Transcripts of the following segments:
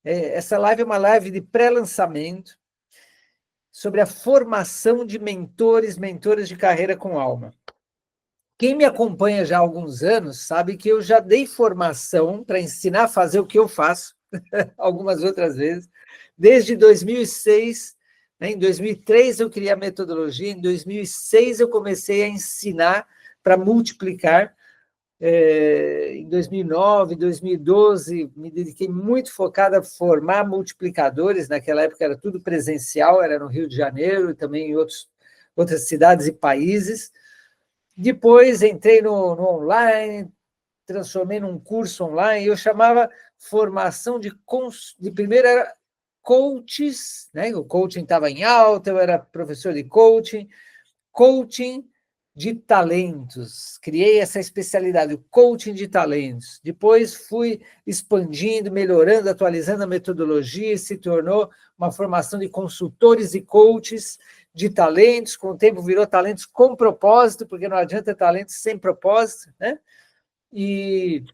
Essa live é uma live de pré-lançamento sobre a formação de mentoras de carreira com alma. Quem me acompanha já há alguns anos sabe que eu já dei formação para ensinar a fazer o que eu faço, algumas outras vezes, desde 2006. Em 2003 eu criei a metodologia, em 2006 eu comecei a ensinar para multiplicar. Em 2009, 2012, me dediquei muito focado a formar multiplicadores. Naquela época era tudo presencial, era no Rio de Janeiro e também em outras cidades e países. Depois entrei no online, transformei num curso online, eu chamava formação de primeiro era coaches, né? O coaching estava em alta, eu era professor de coaching de talentos. Criei essa especialidade, o coaching de talentos. Depois fui expandindo, melhorando, atualizando a metodologia e se tornou uma formação de consultores e coaches de talentos. Com o tempo virou talentos com propósito, porque não adianta talentos sem propósito, né? E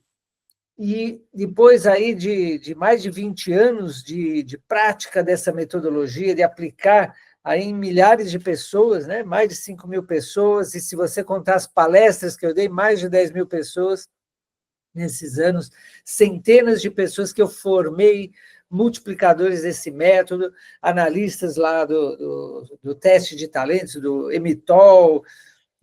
depois aí de mais de 20 anos de prática dessa metodologia, de aplicar aí em milhares de pessoas, né? Mais de 5 mil pessoas, e se você contar as palestras que eu dei, mais de 10 mil pessoas nesses anos, centenas de pessoas que eu formei, multiplicadores desse método, analistas lá do teste de talentos, do Emitol,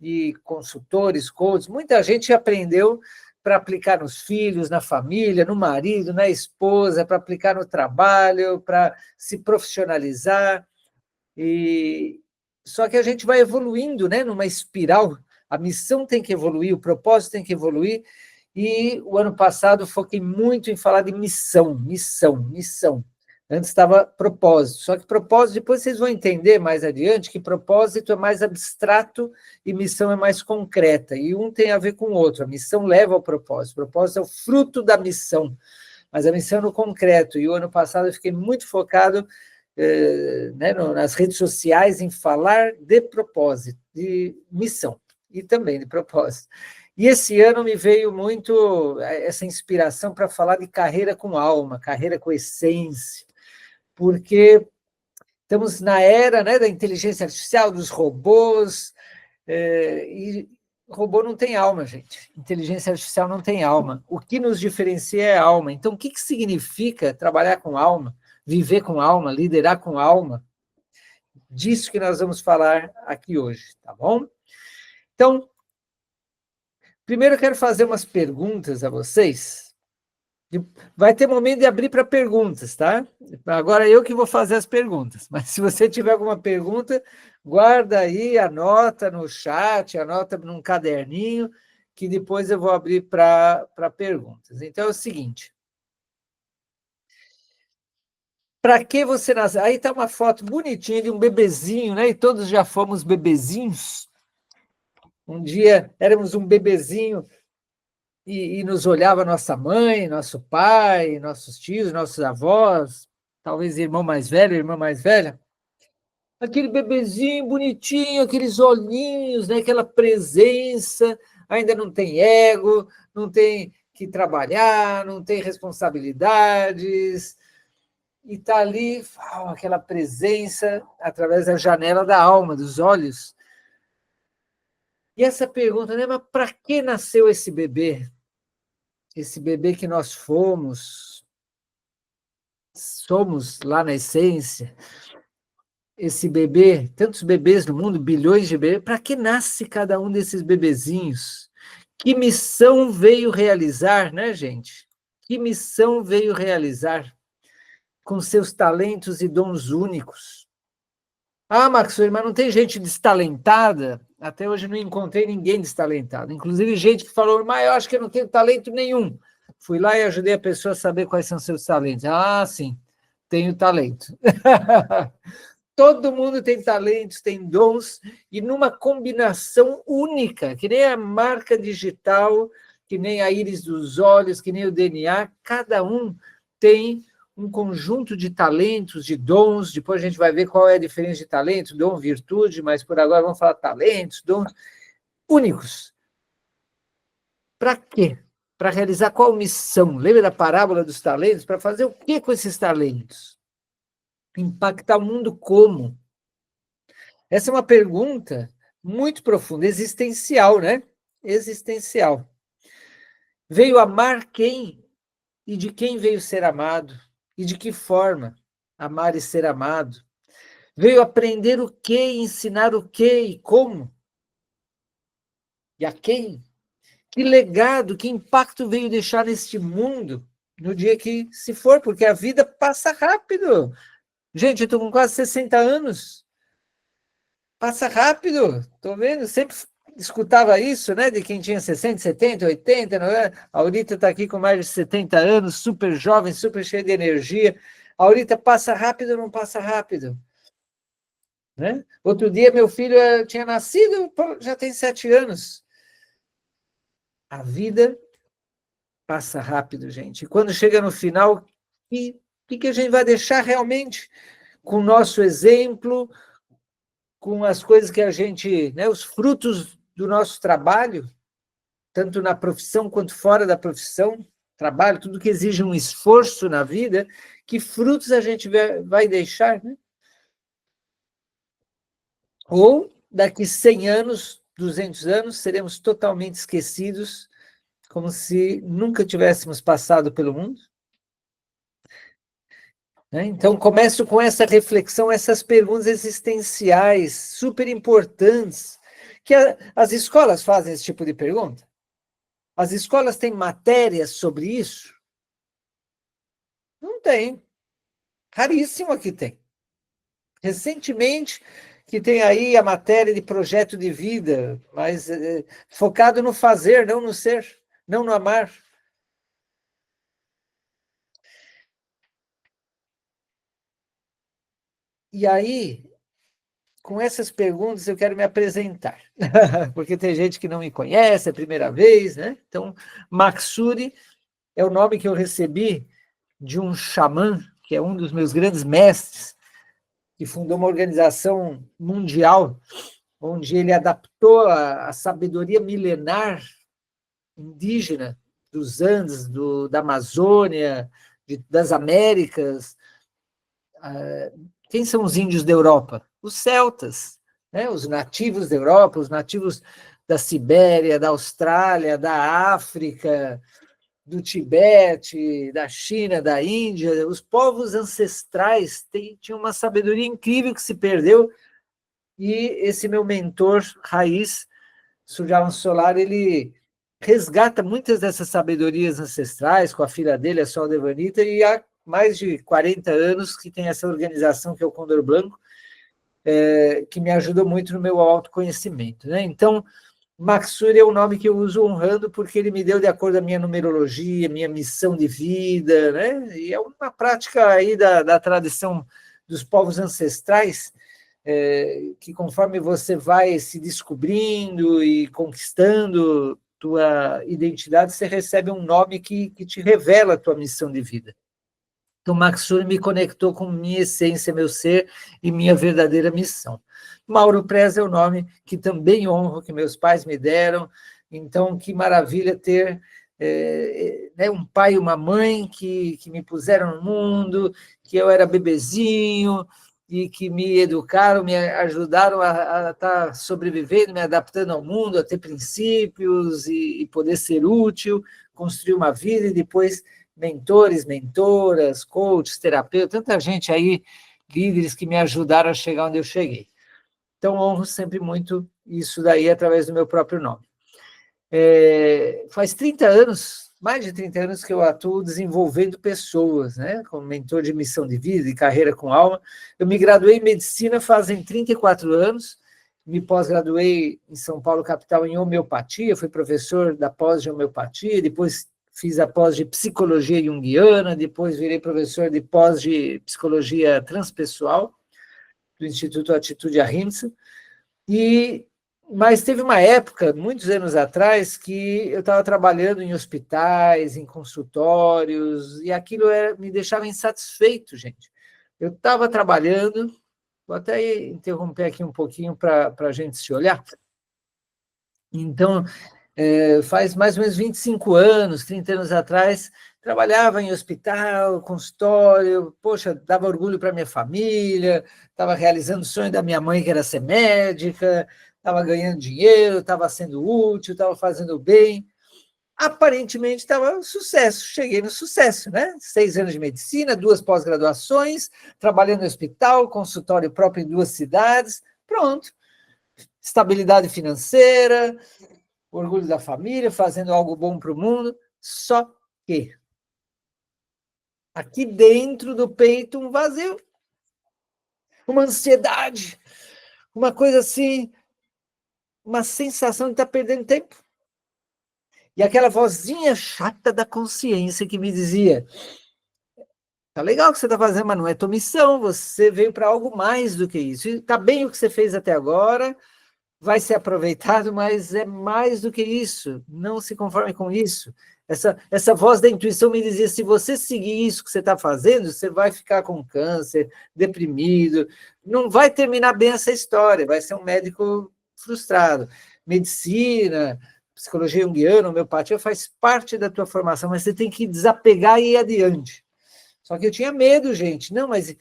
e consultores, coaches, muita gente aprendeu para aplicar nos filhos, na família, no marido, na esposa, para aplicar no trabalho, para se profissionalizar. Só que a gente vai evoluindo, né, numa espiral. A missão tem que evoluir, o propósito tem que evoluir. E o ano passado foquei muito em falar de missão. Antes estava propósito. Só que propósito, depois vocês vão entender mais adiante que propósito é mais abstrato e missão é mais concreta. E um tem a ver com o outro. A missão leva ao propósito. O propósito é o fruto da missão, mas a missão é no concreto. E o ano passado eu fiquei muito focado nas redes sociais em falar de propósito, de missão e também de propósito. E esse ano me veio muito essa inspiração para falar de carreira com alma, carreira com essência, porque estamos na era, né, da inteligência artificial, dos robôs, e robô não tem alma, gente. Inteligência artificial não tem alma. O que nos diferencia é a alma. Então, o que significa trabalhar com alma, viver com alma, liderar com alma? Disso que nós vamos falar aqui hoje, tá bom? Então, primeiro eu quero fazer umas perguntas a vocês. Vai ter momento de abrir para perguntas, tá? Agora eu que vou fazer as perguntas, mas se você tiver alguma pergunta, guarda aí, anota no chat, anota num caderninho, que depois eu vou abrir para perguntas. Então é o seguinte: para que você nasceu? Aí está uma foto bonitinha de um bebezinho, né? E todos já fomos bebezinhos. Um dia éramos um bebezinho e nos olhava nossa mãe, nosso pai, nossos tios, nossos avós, talvez irmão mais velho, irmã mais velha. Aquele bebezinho bonitinho, aqueles olhinhos, né? Aquela presença, ainda não tem ego, não tem que trabalhar, não tem responsabilidades, e está ali aquela presença através da janela da alma, dos olhos. E essa pergunta, né? Mas para que nasceu esse bebê? Esse bebê que nós somos lá na essência, esse bebê, tantos bebês no mundo, bilhões de bebês, para que nasce cada um desses bebezinhos? Que missão veio realizar, né, gente? Que missão veio realizar com seus talentos e dons únicos? Ah, Marcos, mas não tem gente destalentada? Até hoje não encontrei ninguém destalentado. Inclusive gente que falou, mas eu acho que eu não tenho talento nenhum. Fui lá e ajudei a pessoa a saber quais são seus talentos. Ah, sim, tenho talento. Todo mundo tem talentos, tem dons, e numa combinação única, que nem a marca digital, que nem a íris dos olhos, que nem o DNA, cada um tem um conjunto de talentos, de dons. Depois a gente vai ver qual é a diferença de talento, dom, virtude, mas por agora vamos falar talentos, dons únicos. Para quê? Para realizar qual missão? Lembra da parábola dos talentos? Para fazer o que com esses talentos? Impactar o mundo como? Essa é uma pergunta muito profunda, existencial, né? Existencial. Veio amar quem? E de quem veio ser amado? E de que forma amar e ser amado? Veio aprender o quê, ensinar o quê e como? E a quem? Que legado, que impacto veio deixar neste mundo no dia que se for? Porque a vida passa rápido. Gente, eu estou com quase 60 anos. Passa rápido. Estou vendo, sempre escutava isso, né? De quem tinha 60, 70, 80, não é? A Aurita está aqui com mais de 70 anos, super jovem, super cheia de energia. A Aurita passa rápido ou não passa rápido? Né? Outro dia, meu filho tinha nascido, já tem 7 anos. A vida passa rápido, gente. E quando chega no final, o que a gente vai deixar realmente com o nosso exemplo, com as coisas que a gente, né, os frutos do nosso trabalho, tanto na profissão quanto fora da profissão, trabalho, tudo que exige um esforço na vida, que frutos a gente vai deixar, né? Ou daqui 100 anos, 200 anos, seremos totalmente esquecidos, como se nunca tivéssemos passado pelo mundo. Né? Então, começo com essa reflexão, essas perguntas existenciais super importantes, que as escolas fazem esse tipo de pergunta. As escolas têm matérias sobre isso? Não tem. Raríssimo que tem. Recentemente, que tem aí a matéria de projeto de vida, mas focado no fazer, não no ser, não no amar. E aí, com essas perguntas, eu quero me apresentar, porque tem gente que não me conhece, é a primeira vez, né? Então, Maksuri é o nome que eu recebi de um xamã, que é um dos meus grandes mestres, que fundou uma organização mundial, onde ele adaptou a sabedoria milenar indígena dos Andes, da Amazônia, das Américas. Quem são os índios da Europa? Os celtas, né? Os nativos da Europa, os nativos da Sibéria, da Austrália, da África, do Tibete, da China, da Índia. Os povos ancestrais tinham uma sabedoria incrível que se perdeu, e esse meu mentor, Raiz Suryavan Solar, ele resgata muitas dessas sabedorias ancestrais com a filha dele, a Sol Devanita, e há mais de 40 anos que tem essa organização que é o Condor Branco, que me ajudou muito no meu autoconhecimento. Né? Então, Maksuri é o nome que eu uso honrando porque ele me deu de acordo com a minha numerologia, minha missão de vida, né? E é uma prática aí da tradição dos povos ancestrais, que conforme você vai se descobrindo e conquistando tua identidade, você recebe um nome que te revela a tua missão de vida. Então, Maksuri me conectou com minha essência, meu ser e minha verdadeira missão. Mauro Preza é o nome que também honro, que meus pais me deram. Então, que maravilha ter um pai e uma mãe que me puseram no mundo, que eu era bebezinho e que me educaram, me ajudaram a estar sobrevivendo, me adaptando ao mundo, a ter princípios e poder ser útil, construir uma vida e depois mentores, mentoras, coaches, terapeutas, tanta gente aí, líderes que me ajudaram a chegar onde eu cheguei. Então, honro sempre muito isso daí através do meu próprio nome. Faz 30 anos, mais de 30 anos que eu atuo desenvolvendo pessoas, né, como mentor de missão de vida e carreira com alma. Eu me graduei em medicina fazem 34 anos, me pós-graduei em São Paulo, capital, em homeopatia, fui professor da pós de homeopatia, depois fiz a pós de psicologia junguiana, depois virei professor de pós de psicologia transpessoal, do Instituto Atitude Ahimsa, mas teve uma época, muitos anos atrás, que eu estava trabalhando em hospitais, em consultórios, e aquilo me deixava insatisfeito, gente. Eu estava trabalhando, vou até interromper aqui um pouquinho para a gente se olhar. Então, faz mais ou menos 25 anos, 30 anos atrás, trabalhava em hospital, consultório, poxa, dava orgulho para minha família, estava realizando o sonho da minha mãe, que era ser médica, estava ganhando dinheiro, estava sendo útil, estava fazendo bem. Aparentemente estava sucesso, cheguei no sucesso, né? 6 anos de medicina, 2 pós-graduações, trabalhando no hospital, consultório próprio em 2 cidades, pronto. Estabilidade financeira, orgulho da família, fazendo algo bom para o mundo. Só que aqui dentro do peito um vazio, uma ansiedade, uma coisa assim, uma sensação de estar perdendo tempo. E aquela vozinha chata da consciência que me dizia: tá legal o que você está fazendo, mas não é tua missão, você veio para algo mais do que isso. Está bem o que você fez até agora, vai ser aproveitado, mas é mais do que isso. Não se conforme com isso. Essa voz da intuição me dizia: se você seguir isso que você está fazendo, você vai ficar com câncer, deprimido, não vai terminar bem essa história, vai ser um médico frustrado. Medicina, psicologia junguiana, homeopatia faz parte da tua formação, mas você tem que desapegar e ir adiante. Só que eu tinha medo, gente. Não, mas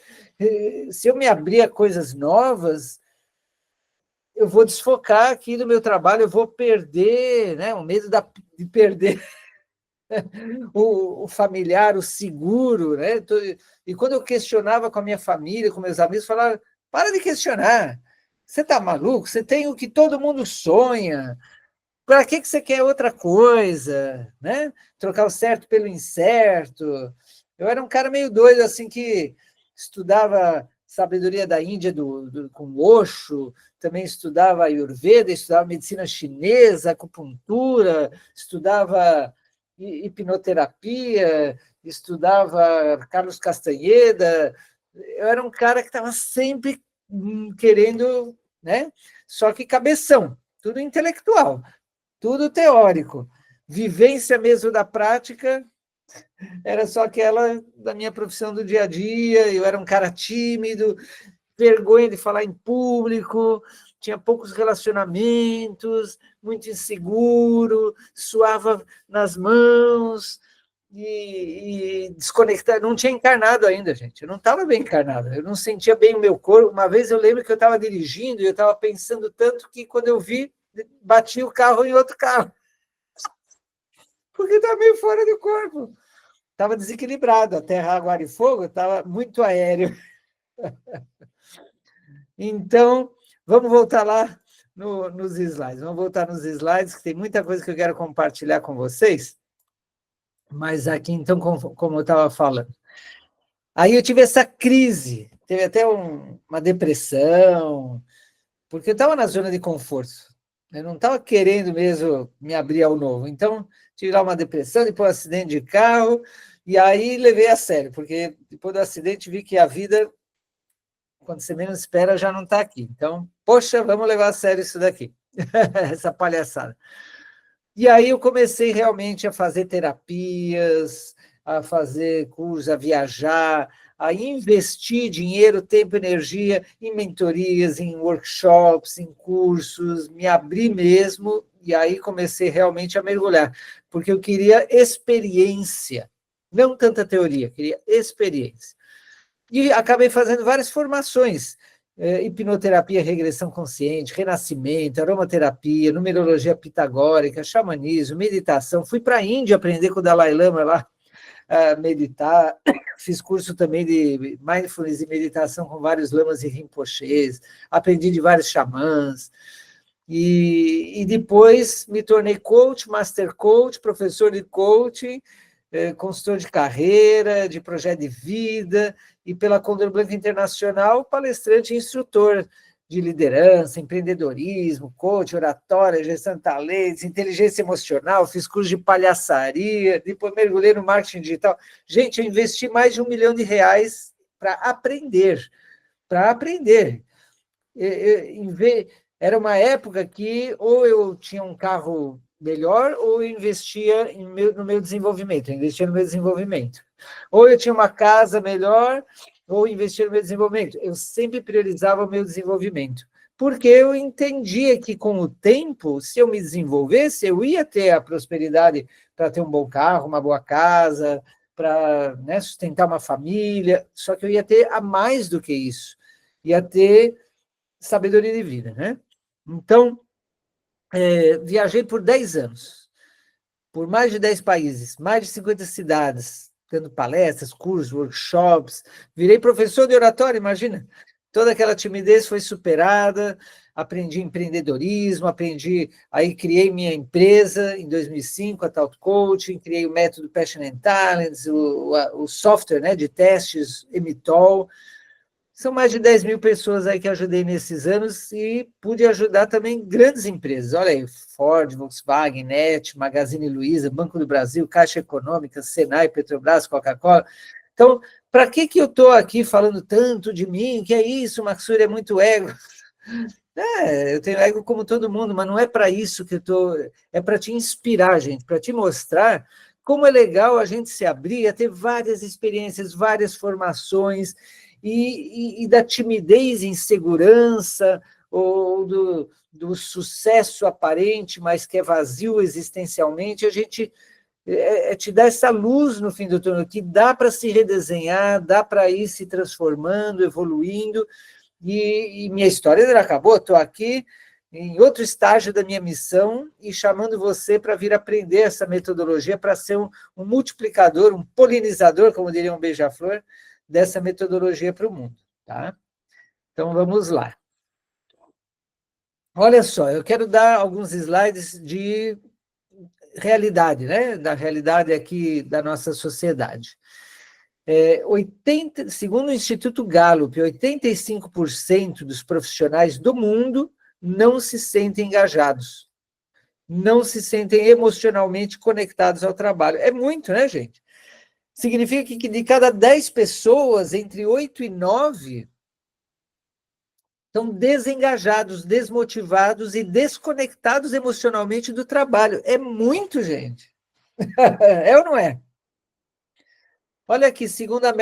se eu me abrir a coisas novas, eu vou desfocar aqui do meu trabalho, eu vou perder, né? O medo de perder o familiar, o seguro, né? E quando eu questionava com a minha família, com meus amigos, falaram: para de questionar. Você está maluco? Você tem o que todo mundo sonha. Para que você quer outra coisa, né? Trocar o certo pelo incerto. Eu era um cara meio doido, assim, que estudava sabedoria da Índia com Osho, também estudava Ayurveda, estudava medicina chinesa, acupuntura, estudava hipnoterapia, estudava Carlos Castanheda. Eu era um cara que estava sempre querendo, né? Só que cabeção, tudo intelectual, tudo teórico. Vivência mesmo da prática era só aquela da minha profissão do dia a dia. Eu era um cara tímido, vergonha de falar em público, tinha poucos relacionamentos, muito inseguro, suava nas mãos e desconectado. Não tinha encarnado ainda, gente. Eu não estava bem encarnado, eu não sentia bem o meu corpo. Uma vez eu lembro que eu estava dirigindo e eu estava pensando tanto que quando eu vi, bati o carro em outro carro, porque estava meio fora do corpo. Estava desequilibrado, a terra, água, ar e fogo, estava muito aéreo. Então, vamos voltar lá nos slides. Vamos voltar nos slides, que tem muita coisa que eu quero compartilhar com vocês. Mas aqui, então, como eu estava falando. Aí eu tive essa crise, teve até uma depressão, porque eu estava na zona de conforto. Eu não estava querendo mesmo me abrir ao novo. Então, tive lá uma depressão, depois um acidente de carro, e aí levei a sério, porque depois do acidente vi que a vida, quando você menos espera, já não está aqui. Então, poxa, vamos levar a sério isso daqui, essa palhaçada. E aí eu comecei realmente a fazer terapias, a fazer cursos, a viajar, a investir dinheiro, tempo, energia em mentorias, em workshops, em cursos, me abrir mesmo, e aí comecei realmente a mergulhar, porque eu queria experiência, não tanta teoria, queria experiência. E acabei fazendo várias formações, hipnoterapia, regressão consciente, renascimento, aromaterapia, numerologia pitagórica, xamanismo, meditação. Fui para a Índia aprender com o Dalai Lama lá, a meditar. Fiz curso também de mindfulness e meditação com vários lamas e rinpochês. Aprendi de vários xamãs. E depois me tornei coach, master coach, professor de coaching, consultor de carreira, de projeto de vida, e pela Condor Blanca Internacional, palestrante e instrutor de liderança, empreendedorismo, coach, oratória, gestão de talentos, inteligência emocional, fiz curso de palhaçaria, depois mergulhei no marketing digital. Gente, eu investi mais de R$1 milhão para aprender, para aprender. Era uma época que ou eu tinha um carro melhor ou eu investia no meu desenvolvimento, eu investia no meu desenvolvimento. Ou eu tinha uma casa melhor ou investia no meu desenvolvimento. Eu sempre priorizava o meu desenvolvimento, porque eu entendia que, com o tempo, se eu me desenvolvesse, eu ia ter a prosperidade para ter um bom carro, uma boa casa, para, né, sustentar uma família, só que eu ia ter a mais do que isso, ia ter sabedoria de vida, né? Então, viajei por 10 anos, por mais de 10 países, mais de 50 cidades, dando palestras, cursos, workshops, virei professor de oratória, imagina. Toda aquela timidez foi superada, aprendi empreendedorismo, aí criei minha empresa em 2005, a Taut Coaching, criei o método Passion and Talents, o software, né, de testes, Emitol. São mais de 10 mil pessoas aí que ajudei nesses anos e pude ajudar também grandes empresas. Olha aí, Ford, Volkswagen, NET, Magazine Luiza, Banco do Brasil, Caixa Econômica, Senai, Petrobras, Coca-Cola. Então, para que eu estou aqui falando tanto de mim? Que é isso, Maxur, é muito ego. Eu tenho ego como todo mundo, mas não é para isso que eu estou. É para te inspirar, gente, para te mostrar como é legal a gente se abrir, a ter várias experiências, várias formações, e da timidez e insegurança, ou do sucesso aparente, mas que é vazio existencialmente, a gente te dá essa luz no fim do túnel, que dá para se redesenhar, dá para ir se transformando, evoluindo, e minha história não acabou, estou aqui em outro estágio da minha missão e chamando você para vir aprender essa metodologia para ser um multiplicador, um polinizador, como diria um beija-flor, dessa metodologia para o mundo, tá? Então, vamos lá. Olha só, eu quero dar alguns slides de realidade, né? Da realidade aqui da nossa sociedade. 80, segundo o Instituto Gallup, 85% dos profissionais do mundo não se sentem engajados, não se sentem emocionalmente conectados ao trabalho. É muito, né, gente? Significa que de cada 10 pessoas, entre 8 e 9 estão desengajados, desmotivados e desconectados emocionalmente do trabalho. É muito, gente. É ou não é? Olha aqui, segundo a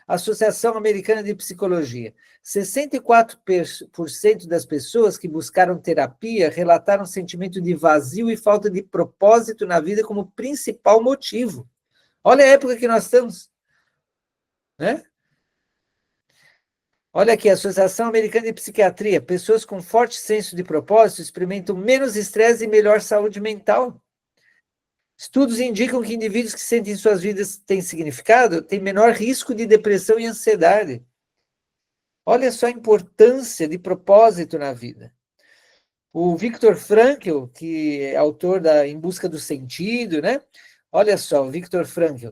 Associação Americana de Psicologia, 64% das pessoas que buscaram terapia relataram sentimento de vazio e falta de propósito na vida como principal motivo. Olha a época que nós estamos, né? Olha aqui, a Associação Americana de Psiquiatria, pessoas com forte senso de propósito experimentam menos estresse e melhor saúde mental. Estudos indicam que indivíduos que sentem suas vidas têm significado têm menor risco de depressão e ansiedade. Olha só a importância de propósito na vida. O Viktor Frankl, que é autor da Em Busca do Sentido, né? Olha só, o Viktor Frankl,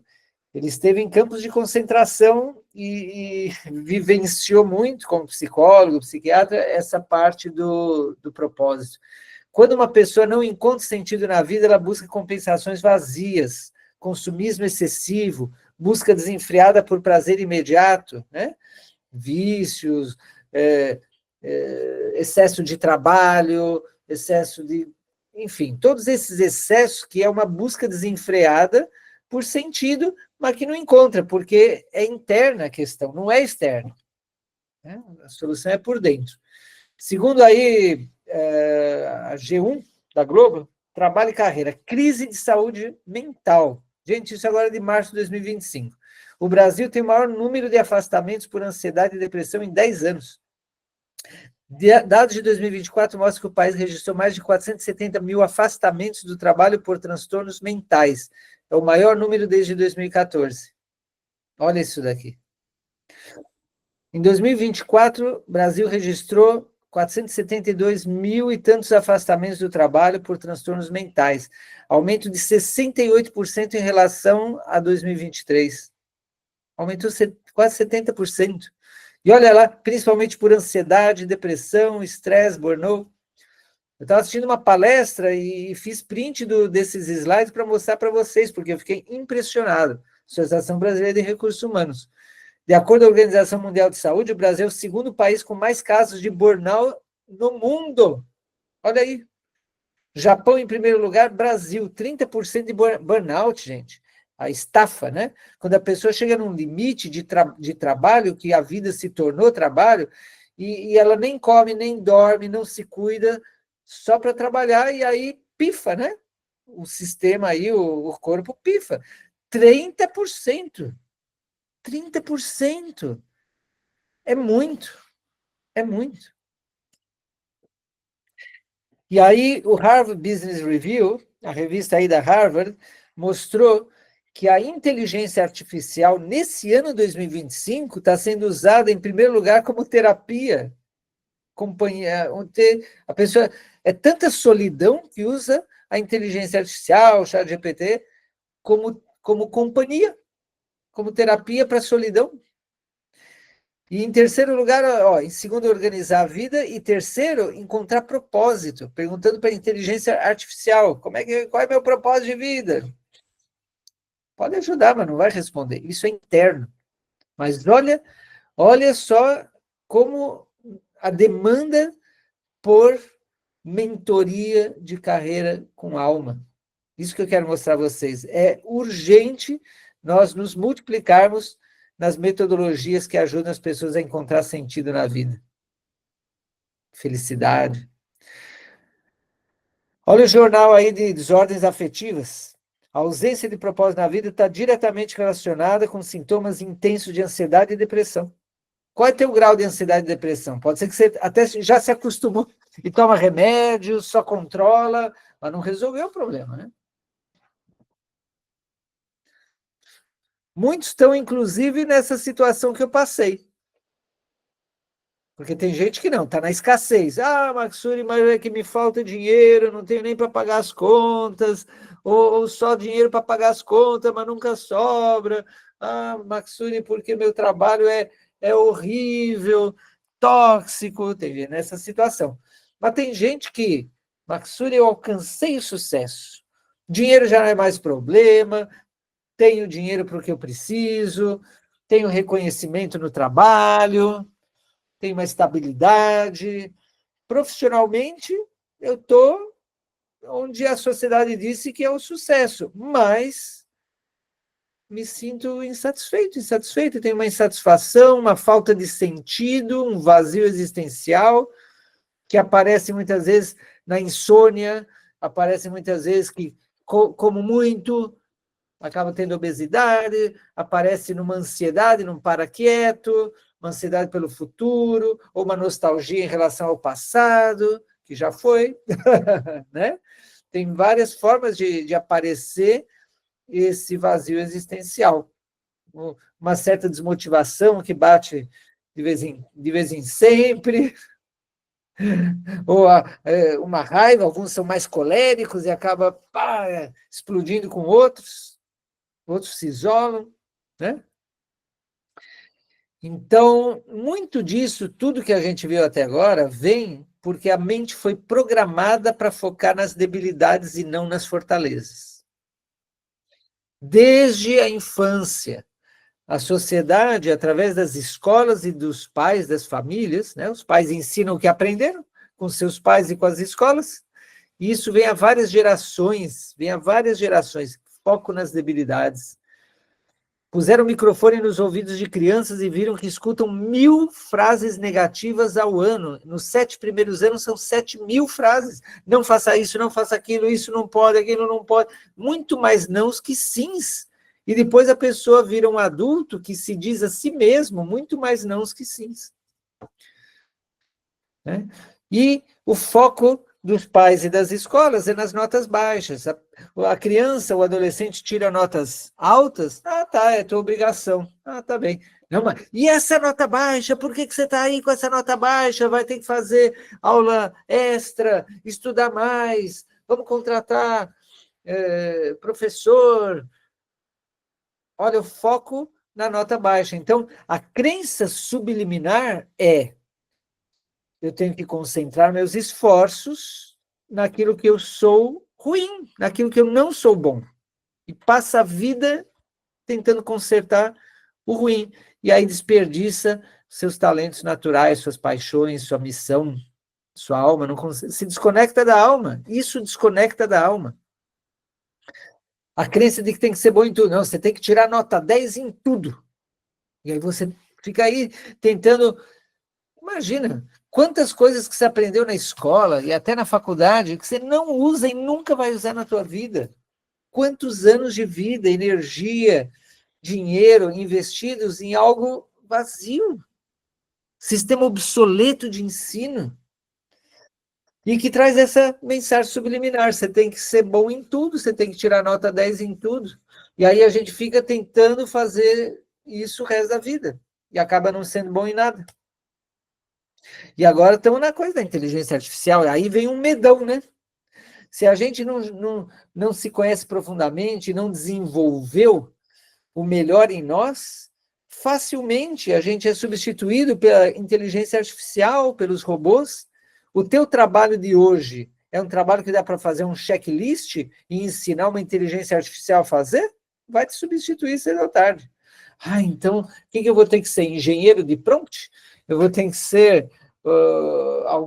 ele esteve em campos de concentração e vivenciou muito, como psicólogo, psiquiatra, essa parte do propósito. Quando uma pessoa não encontra sentido na vida, ela busca compensações vazias, consumismo excessivo, busca desenfreada por prazer imediato, né? Vícios, excesso de trabalho, excesso de... Enfim, todos esses excessos que é uma busca desenfreada por sentido, mas que não encontra, porque é interna a questão, não é externa. Né? A solução é por dentro. Segundo aí a G1 da Globo, trabalho e carreira, crise de saúde mental. Gente, isso agora é de março de 2025. O Brasil tem o maior número de afastamentos por ansiedade e depressão em 10 anos. Dados de 2024 mostram que o país registrou mais de 470 mil afastamentos do trabalho por transtornos mentais. É o maior número desde 2014. Olha isso daqui. Em 2024, o Brasil registrou 472 mil e tantos afastamentos do trabalho por transtornos mentais, aumento de 68% em relação a 2023. Aumentou quase 70%. E olha lá, principalmente por ansiedade, depressão, estresse, burnout. Eu estava assistindo uma palestra e fiz print desses slides para mostrar para vocês, porque eu fiquei impressionado. Associação Brasileira de Recursos Humanos. De acordo com a Organização Mundial de Saúde, o Brasil é o segundo país com mais casos de burnout no mundo. Olha aí. Japão em primeiro lugar, Brasil, 30% de burnout, gente. A estafa, né? Quando a pessoa chega num limite de trabalho, que a vida se tornou trabalho, e ela nem come, nem dorme, não se cuida, só para trabalhar, e aí pifa, né? O sistema aí, o corpo pifa. 30%. 30%. É muito, é muito. E aí o Harvard Business Review, a revista aí da Harvard, mostrou que a inteligência artificial, nesse ano 2025, está sendo usada, em primeiro lugar, como terapia. Companhia, a pessoa... É tanta solidão que usa a inteligência artificial, o ChatGPT, como companhia, como terapia para a solidão. E em terceiro lugar, ó, em segundo, organizar a vida, e terceiro, encontrar propósito, perguntando para a inteligência artificial, qual é meu propósito de vida? Pode ajudar, mas não vai responder. Isso é interno. Mas olha só como a demanda por mentoria de carreira com alma. Isso que eu quero mostrar a vocês. É urgente nós nos multiplicarmos nas metodologias que ajudam as pessoas a encontrar sentido na vida. Felicidade. Olha o jornal aí de desordens afetivas. A ausência de propósito na vida está diretamente relacionada com sintomas intensos de ansiedade e depressão. Qual é o teu grau de ansiedade e depressão? Pode ser que você até já se acostumou e toma remédio, só controla, mas não resolveu o problema, né? Muitos estão, inclusive, nessa situação que eu passei. Porque tem gente que não, está na escassez. Ah, Maxuri, mas é que me falta dinheiro, não tenho nem para pagar as contas, ou só dinheiro para pagar as contas, mas nunca sobra. Ah, Maxuri, porque meu trabalho é horrível, tóxico, tem gente nessa situação. Mas tem gente que, Maxuri, eu alcancei o sucesso. Dinheiro já não é mais problema, tenho dinheiro para o que eu preciso, tenho reconhecimento no trabalho, tenho uma estabilidade. Profissionalmente, eu estou onde a sociedade disse que é o sucesso, mas me sinto insatisfeito, tenho uma insatisfação, uma falta de sentido, um vazio existencial, que aparece muitas vezes na insônia, aparece muitas vezes que como muito, acaba tendo obesidade, aparece numa ansiedade, não para quieto, uma ansiedade pelo futuro, ou uma nostalgia em relação ao passado, que já foi, né? Tem várias formas de aparecer esse vazio existencial. Uma certa desmotivação que bate de vez em sempre, ou uma raiva, alguns são mais coléricos e acaba explodindo com outros se isolam, né? Então, muito disso, tudo que a gente viu até agora, vem porque a mente foi programada para focar nas debilidades e não nas fortalezas. Desde a infância, a sociedade, através das escolas e dos pais, das famílias, né? Os pais ensinam o que aprenderam com seus pais e com as escolas, e isso vem há várias gerações, foco nas debilidades. Puseram o microfone nos ouvidos de crianças e viram que escutam 1000 frases negativas ao ano. Nos 7 primeiros anos são 7.000 frases. Não faça isso, não faça aquilo, isso não pode, aquilo não pode. Muito mais nãos que sims. E depois a pessoa vira um adulto que se diz a si mesmo muito mais nãos que sims. Né? E o foco dos pais e das escolas é nas notas baixas. A criança, o adolescente tira notas altas, tá, é tua obrigação. Tá bem. Não, mas, e essa nota baixa? Por que você está aí com essa nota baixa? Vai ter que fazer aula extra, estudar mais, vamos contratar professor. Olha, o foco na nota baixa. Então, a crença subliminar eu tenho que concentrar meus esforços naquilo que eu sou ruim, naquilo que eu não sou bom. E passa a vida tentando consertar o ruim. E aí desperdiça seus talentos naturais, suas paixões, sua missão, sua alma. Não se desconecta da alma. Isso desconecta da alma. A crença de que tem que ser bom em tudo. Não, você tem que tirar nota 10 em tudo. E aí você fica aí tentando... Imagina, quantas coisas que você aprendeu na escola e até na faculdade que você não usa e nunca vai usar na tua vida. Quantos anos de vida, energia, dinheiro investidos em algo vazio, sistema obsoleto de ensino, e que traz essa mensagem subliminar: você tem que ser bom em tudo, você tem que tirar nota 10 em tudo. E aí a gente fica tentando fazer isso o resto da vida, e acaba não sendo bom em nada. E agora estamos na coisa da inteligência artificial, aí vem um medão, né? Se a gente não se conhece profundamente, não desenvolveu o melhor em nós, facilmente a gente é substituído pela inteligência artificial, pelos robôs. O teu trabalho de hoje é um trabalho que dá para fazer um checklist e ensinar uma inteligência artificial a fazer? Vai te substituir cedo ou tarde. Ah, então, o que eu vou ter que ser? Engenheiro de prompt? Eu vou ter que ser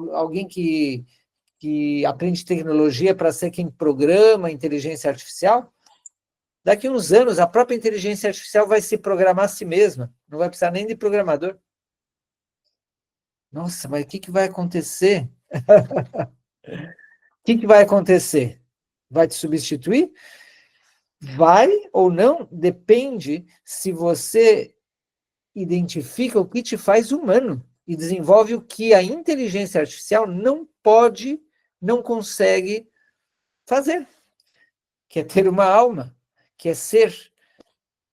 alguém que aprende tecnologia para ser quem programa a inteligência artificial? Daqui a uns anos, a própria inteligência artificial vai se programar a si mesma. Não vai precisar nem de programador. Nossa, mas o que vai acontecer? O que vai acontecer? Vai te substituir? Vai ou não? Depende se você identifica o que te faz humano e desenvolve o que a inteligência artificial não pode, não consegue fazer, que é ter uma alma, que é ser,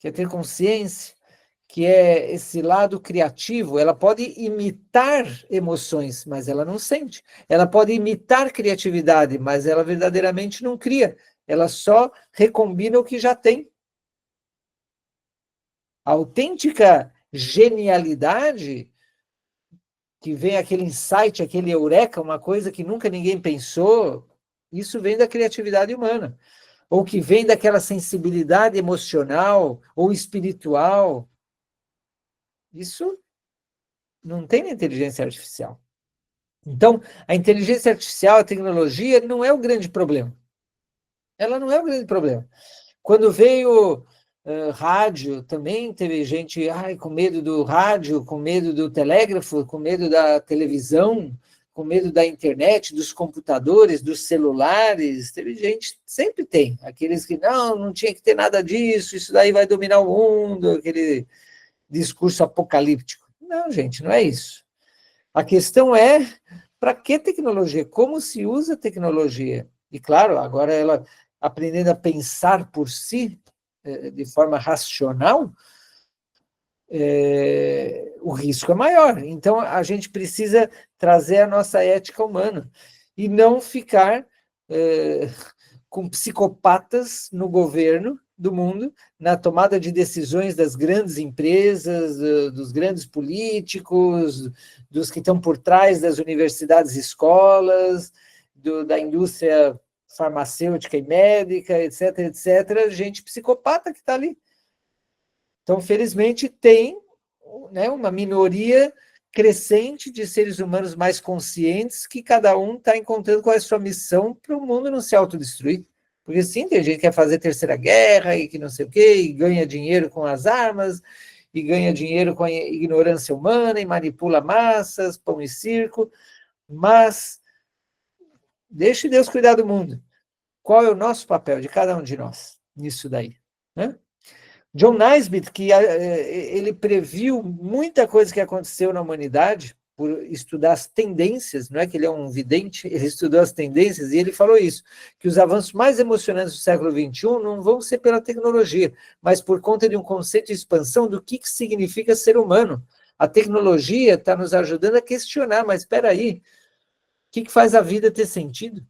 que é ter consciência, que é esse lado criativo. Ela pode imitar emoções, mas ela não sente. Ela pode imitar criatividade, mas ela verdadeiramente não cria. Ela só recombina o que já tem. A autêntica genialidade, que vem aquele insight, aquele eureka, uma coisa que nunca ninguém pensou, isso vem da criatividade humana. Ou que vem daquela sensibilidade emocional ou espiritual. Isso não tem na inteligência artificial. Então, a inteligência artificial, a tecnologia, não é o grande problema. Ela não é o grande problema. Quando veio rádio, também teve gente com medo do rádio, com medo do telégrafo, com medo da televisão, com medo da internet, dos computadores, dos celulares. Teve gente, sempre tem, aqueles que não tinha que ter nada disso, isso daí vai dominar o mundo, aquele discurso apocalíptico. Não, gente, não é isso. A questão é, para que tecnologia? Como se usa a tecnologia? E, claro, agora ela aprendendo a pensar por si, de forma racional, o risco é maior. Então, a gente precisa trazer a nossa ética humana e não ficar com psicopatas no governo do mundo, na tomada de decisões das grandes empresas, dos grandes políticos, dos que estão por trás das universidades e escolas, da indústria farmacêutica e médica, etc., etc., gente psicopata que está ali. Então, felizmente, tem, né, uma minoria crescente de seres humanos mais conscientes que cada um está encontrando qual é a sua missão para o mundo não se autodestruir. Porque sim, tem gente que quer fazer terceira guerra e que não sei o quê, e ganha dinheiro com as armas, e ganha dinheiro com a ignorância humana, e manipula massas, pão e circo, mas deixe Deus cuidar do mundo. Qual é o nosso papel de cada um de nós nisso daí? Né? John Naisbitt, que ele previu muita coisa que aconteceu na humanidade por estudar as tendências, não é que ele é um vidente, ele estudou as tendências e ele falou isso, que os avanços mais emocionantes do século XXI não vão ser pela tecnologia, mas por conta de um conceito de expansão do que significa ser humano. A tecnologia está nos ajudando a questionar, mas espera aí, o que faz a vida ter sentido?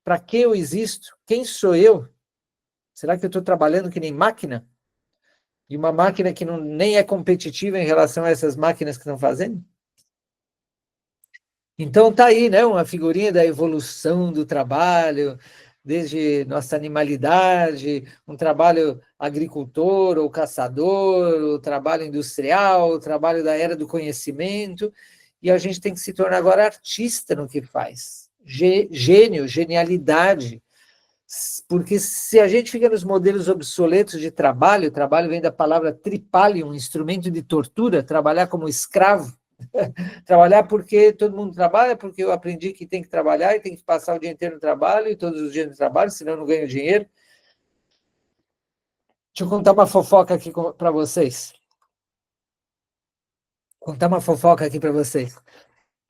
Para que eu existo? Quem sou eu? Será que eu estou trabalhando que nem máquina? E uma máquina que nem é competitiva em relação a essas máquinas que estão fazendo? Então está aí, né, uma figurinha da evolução do trabalho, desde nossa animalidade, um trabalho agricultor ou caçador, o trabalho industrial, o trabalho da era do conhecimento, e a gente tem que se tornar agora artista no que faz. Gênio, genialidade. Porque se a gente fica nos modelos obsoletos de trabalho vem da palavra tripalium, instrumento de tortura, trabalhar como escravo, Trabalhar porque todo mundo trabalha, porque eu aprendi que tem que trabalhar e tem que passar o dia inteiro no trabalho e todos os dias no trabalho, senão eu não ganho dinheiro. Deixa eu contar uma fofoca aqui para vocês. Contar uma fofoca aqui para vocês.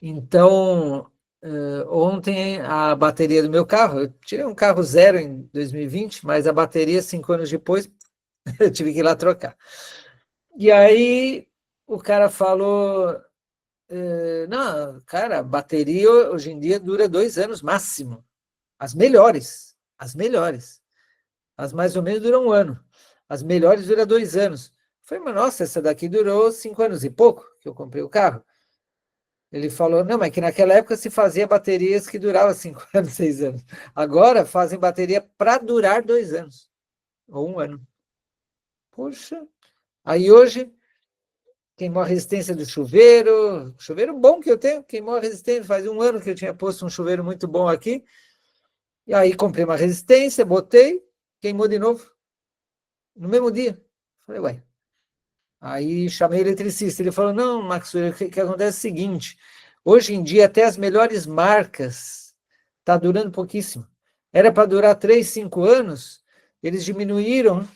Então, ontem a bateria do meu carro, eu tirei um carro zero em 2020, mas a bateria, 5 anos depois, eu tive que ir lá trocar. E aí o cara falou, não, cara, a bateria hoje em dia dura 2 anos máximo. As melhores, as melhores. As mais ou menos duram 1 ano. As melhores duram 2 anos. Eu falei, mas nossa, essa daqui durou 5 anos e pouco que eu comprei o carro. Ele falou, não, mas que naquela época se fazia baterias que duravam 5 anos, 6 anos. Agora fazem bateria para durar 2 anos, ou 1 ano. Poxa, aí hoje queimou a resistência do chuveiro, chuveiro bom que eu tenho, queimou a resistência, faz 1 ano que eu tinha posto um chuveiro muito bom aqui, e aí comprei uma resistência, botei, queimou de novo, no mesmo dia. Falei, ué. Aí chamei o eletricista, ele falou, não, Max, o que acontece é o seguinte, hoje em dia até as melhores marcas está durando pouquíssimo. Era para durar 3, 5 anos, eles diminuíram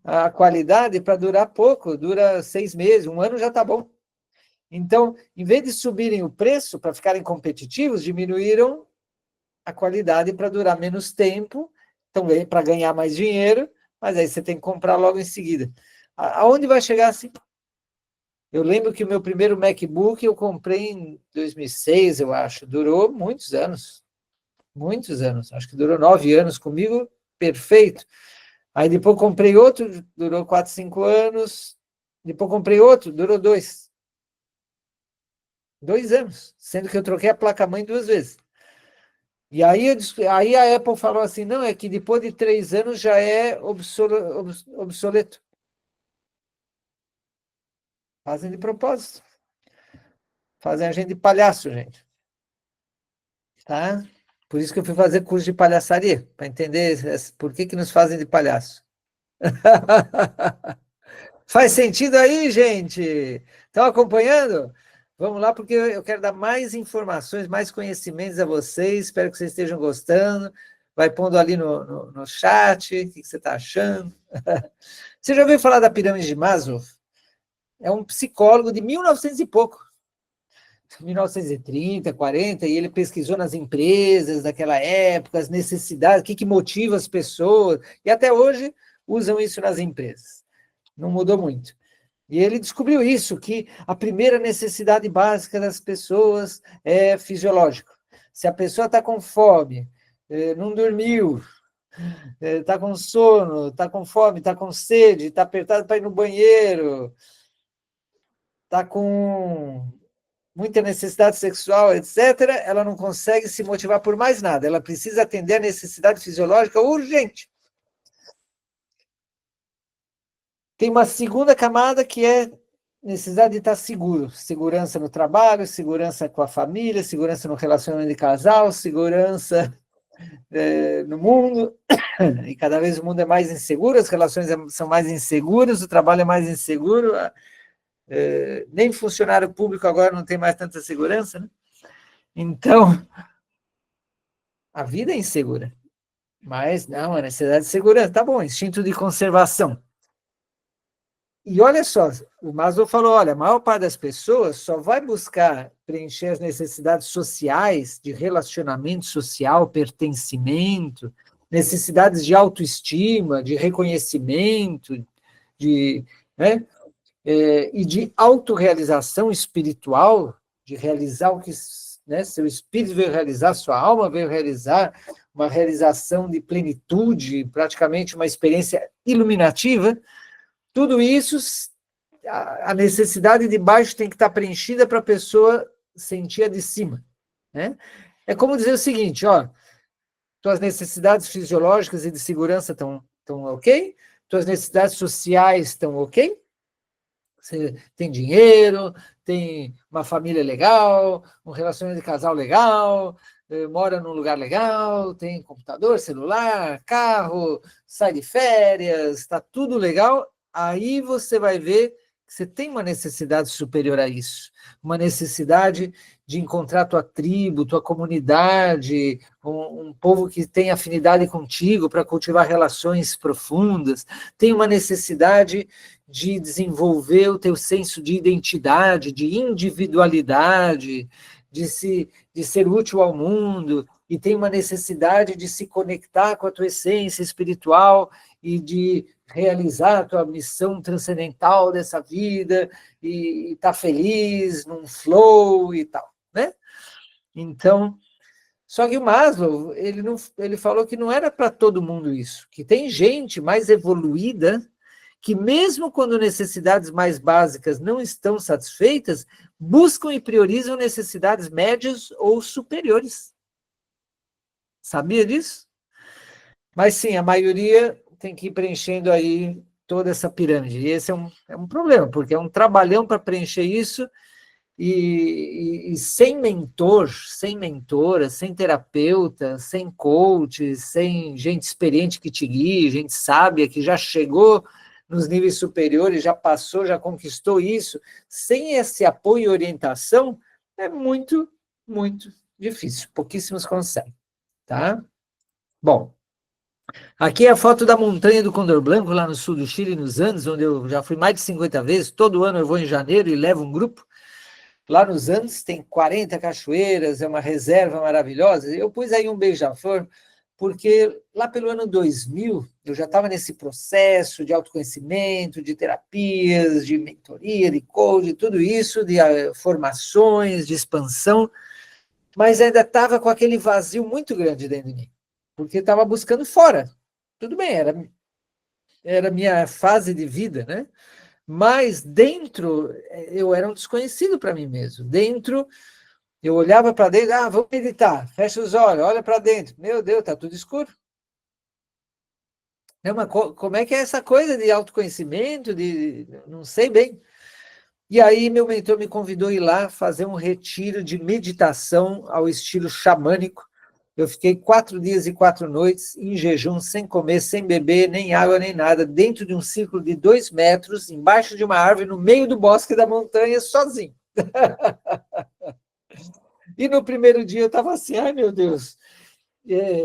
a qualidade para durar pouco, dura 6 meses, 1 ano já está bom. Então, em vez de subirem o preço para ficarem competitivos, diminuíram a qualidade para durar menos tempo, então para ganhar mais dinheiro, mas aí você tem que comprar logo em seguida. Aonde vai chegar assim? Eu lembro que o meu primeiro MacBook eu comprei em 2006, eu acho, durou muitos anos, acho que durou 9 anos comigo, perfeito. Aí depois comprei outro, durou 4, 5 anos, depois comprei outro, durou 2 anos, sendo que eu troquei a placa-mãe 2 vezes. E aí a Apple falou assim, não, é que depois de 3 anos já é obsoleto. Fazem de propósito. Fazem a gente de palhaço, gente. Tá? Por isso que eu fui fazer curso de palhaçaria, para entender por que nos fazem de palhaço. Faz sentido aí, gente? Estão acompanhando? Vamos lá, porque eu quero dar mais informações, mais conhecimentos a vocês. Espero que vocês estejam gostando. Vai pondo ali no chat o que você está achando. Você já ouviu falar da pirâmide de Maslow? É um psicólogo de 1900 e pouco. 1930, 40, e ele pesquisou nas empresas daquela época, as necessidades, o que motiva as pessoas, e até hoje usam isso nas empresas. Não mudou muito. E ele descobriu isso, que a primeira necessidade básica das pessoas é fisiológica. Se a pessoa está com fome, não dormiu, está com sono, está com fome, está com sede, está apertado para ir no banheiro, está com muita necessidade sexual, etc., ela não consegue se motivar por mais nada. Ela precisa atender a necessidade fisiológica urgente. Tem uma segunda camada que é necessidade de estar seguro. Segurança no trabalho, segurança com a família, segurança no relacionamento de casal, segurança no mundo. E cada vez o mundo é mais inseguro, as relações são mais inseguras, o trabalho é mais inseguro. Nem funcionário público agora não tem mais tanta segurança, né? Então, a vida é insegura. Mas não, a necessidade de segurança, tá bom, instinto de conservação. E olha só, o Maslow falou, olha, a maior parte das pessoas só vai buscar preencher as necessidades sociais, de relacionamento social, pertencimento, necessidades de autoestima, de reconhecimento, né, e de autorrealização espiritual, de realizar o que, né, seu espírito veio realizar, sua alma veio realizar, uma realização de plenitude, praticamente uma experiência iluminativa. Tudo isso, a necessidade de baixo tem que estar preenchida para a pessoa sentir a de cima, né? É como dizer o seguinte, ó, tuas necessidades fisiológicas e de segurança estão ok, tuas necessidades sociais estão ok, você tem dinheiro, tem uma família legal, um relacionamento de casal legal, mora num lugar legal, tem computador, celular, carro, sai de férias, está tudo legal, aí você vai ver Você tem uma necessidade superior a isso, uma necessidade de encontrar tua tribo, tua comunidade, um povo que tem afinidade contigo para cultivar relações profundas, tem uma necessidade de desenvolver o teu senso de identidade, de individualidade, de ser útil ao mundo, e tem uma necessidade de se conectar com a tua essência espiritual e de realizar a tua missão transcendental dessa vida e estar feliz, num flow e tal, né? Então, só que o Maslow, ele falou que não era para todo mundo isso, que tem gente mais evoluída que mesmo quando necessidades mais básicas não estão satisfeitas, buscam e priorizam necessidades médias ou superiores. Sabia disso? Mas sim, a maioria tem que ir preenchendo aí toda essa pirâmide. E esse é um problema, porque é um trabalhão para preencher isso e sem mentor, sem mentora, sem terapeuta, sem coach, sem gente experiente que te guie, gente sábia que já chegou nos níveis superiores, já passou, já conquistou isso, sem esse apoio e orientação, é muito, muito difícil. Pouquíssimos conseguem, tá? Bom, aqui é a foto da montanha do Condor Branco, lá no sul do Chile, nos Andes, onde eu já fui mais de 50 vezes. Todo ano eu vou em janeiro e levo um grupo. Lá nos Andes tem 40 cachoeiras, é uma reserva maravilhosa. Eu pus aí um beija-flor, porque lá pelo ano 2000, eu já estava nesse processo de autoconhecimento, de terapias, de mentoria, de coaching, tudo isso, de formações, de expansão, mas ainda estava com aquele vazio muito grande dentro de mim, porque estava buscando fora. Tudo bem, era minha fase de vida, né? Mas dentro, eu era um desconhecido para mim mesmo. Dentro, eu olhava para dentro, vou meditar, fecha os olhos, olha para dentro. Meu Deus, está tudo escuro. Como é que é essa coisa de autoconhecimento, não sei bem. E aí meu mentor me convidou a ir lá fazer um retiro de meditação ao estilo xamânico. Eu fiquei 4 dias e 4 noites em jejum, sem comer, sem beber, nem água, nem nada, dentro de um círculo de 2 metros, embaixo de uma árvore, no meio do bosque da montanha, sozinho. E no primeiro dia eu estava assim, ai meu Deus,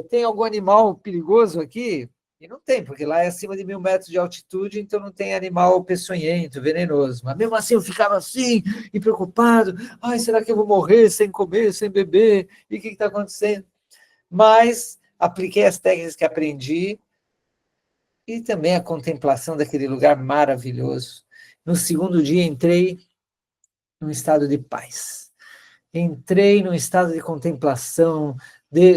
tem algum animal perigoso aqui? E não tem, porque lá é acima de 1.000 metros de altitude, então não tem animal peçonhento, venenoso. Mas mesmo assim eu ficava assim, e preocupado, ai, será que eu vou morrer sem comer, sem beber? E o que está acontecendo? Mas apliquei as técnicas que aprendi e também a contemplação daquele lugar maravilhoso. No segundo dia entrei num estado de paz. Entrei num estado de contemplação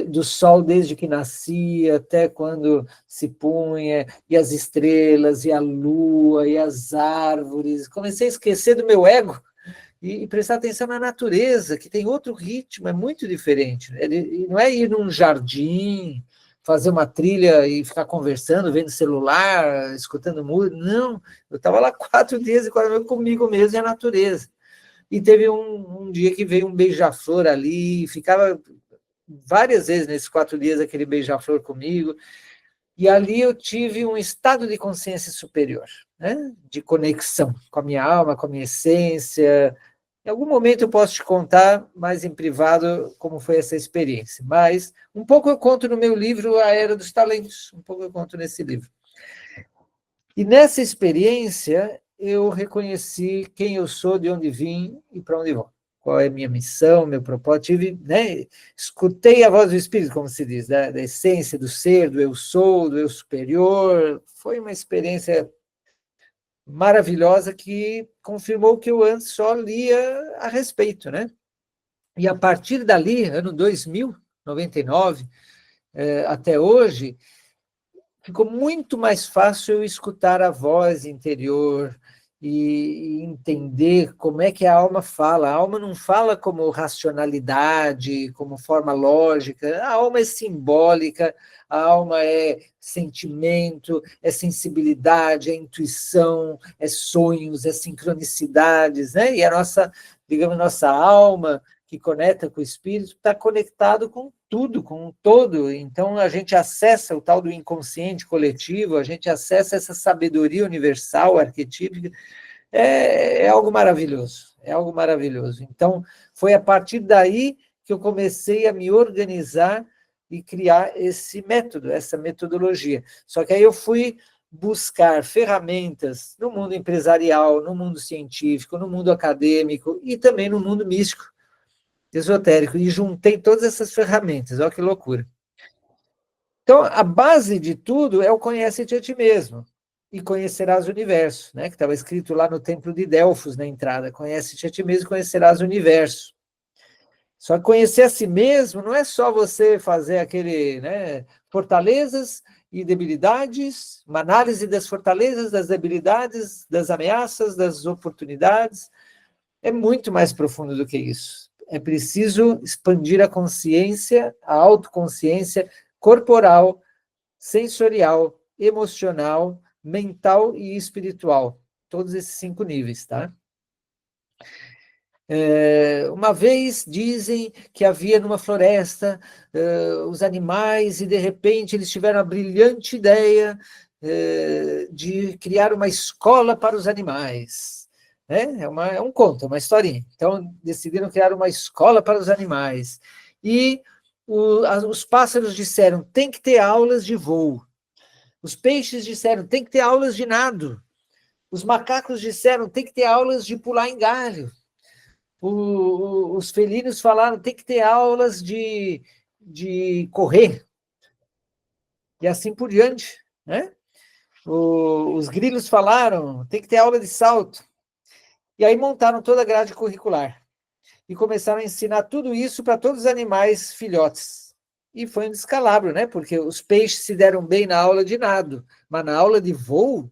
do sol desde que nascia até quando se punha, e as estrelas, e a lua, e as árvores. Comecei a esquecer do meu ego e prestar atenção na natureza, que tem outro ritmo, é muito diferente. Não é ir num jardim, fazer uma trilha e ficar conversando, vendo celular, escutando música. Não, eu estava lá 4 dias e 4 noites comigo mesmo e a natureza. E teve um dia que veio um beija-flor ali, ficava várias vezes nesses 4 dias aquele beija-flor comigo, e ali eu tive um estado de consciência superior, né? De conexão com a minha alma, com a minha essência. Em algum momento eu posso te contar, mais em privado, como foi essa experiência. Mas um pouco eu conto no meu livro A Era dos Talentos, um pouco eu conto nesse livro. E nessa experiência eu reconheci quem eu sou, de onde vim e para onde vou. Qual é a minha missão, meu propósito. Tive, né, escutei a voz do Espírito, como se diz, da essência, do ser, do eu sou, do eu superior. Foi uma experiência maravilhosa que confirmou que eu antes só lia a respeito, né? E a partir dali, ano 2000, 99, até hoje, ficou muito mais fácil eu escutar a voz interior e entender como é que a alma fala. A alma não fala como racionalidade, como forma lógica. A alma é simbólica, a alma é sentimento, é sensibilidade, é intuição, é sonhos, é sincronicidades, né? E a nossa, digamos, nossa alma que conecta com o espírito, está conectado com tudo, com um todo. Então, a gente acessa o tal do inconsciente coletivo, a gente acessa essa sabedoria universal, arquetípica, É algo maravilhoso, é algo maravilhoso. Então, foi a partir daí que eu comecei a me organizar e criar esse método, essa metodologia. Só que aí eu fui buscar ferramentas no mundo empresarial, no mundo científico, no mundo acadêmico e também no mundo místico, esotérico, e juntei todas essas ferramentas, olha que loucura. Então, a base de tudo é o conhece-te a ti mesmo e conhecerás o universo, né? Que estava escrito lá no templo de Delfos, na entrada, conhece-te a ti mesmo e conhecerás o universo. Só que conhecer a si mesmo não é só você fazer aquele, né, fortalezas e debilidades, uma análise das fortalezas, das debilidades, das ameaças, das oportunidades. É muito mais profundo do que isso. É preciso expandir a consciência, a autoconsciência corporal, sensorial, emocional, mental e espiritual. Todos esses 5 níveis, tá? Uma vez dizem que havia numa floresta os animais e de repente eles tiveram a brilhante ideia de criar uma escola para os animais. Né? É um conto, é uma historinha. Então decidiram criar uma escola para os animais. E os pássaros disseram, tem que ter aulas de voo. Os peixes disseram, tem que ter aulas de nado. Os macacos disseram, tem que ter aulas de pular em galho. Os felinos falaram, tem que ter aulas de correr, e assim por diante, né? Os grilos falaram, tem que ter aula de salto. E aí montaram toda a grade curricular e começaram a ensinar tudo isso para todos os animais filhotes. E foi um descalabro, né? Porque os peixes se deram bem na aula de nado, mas na aula de voo,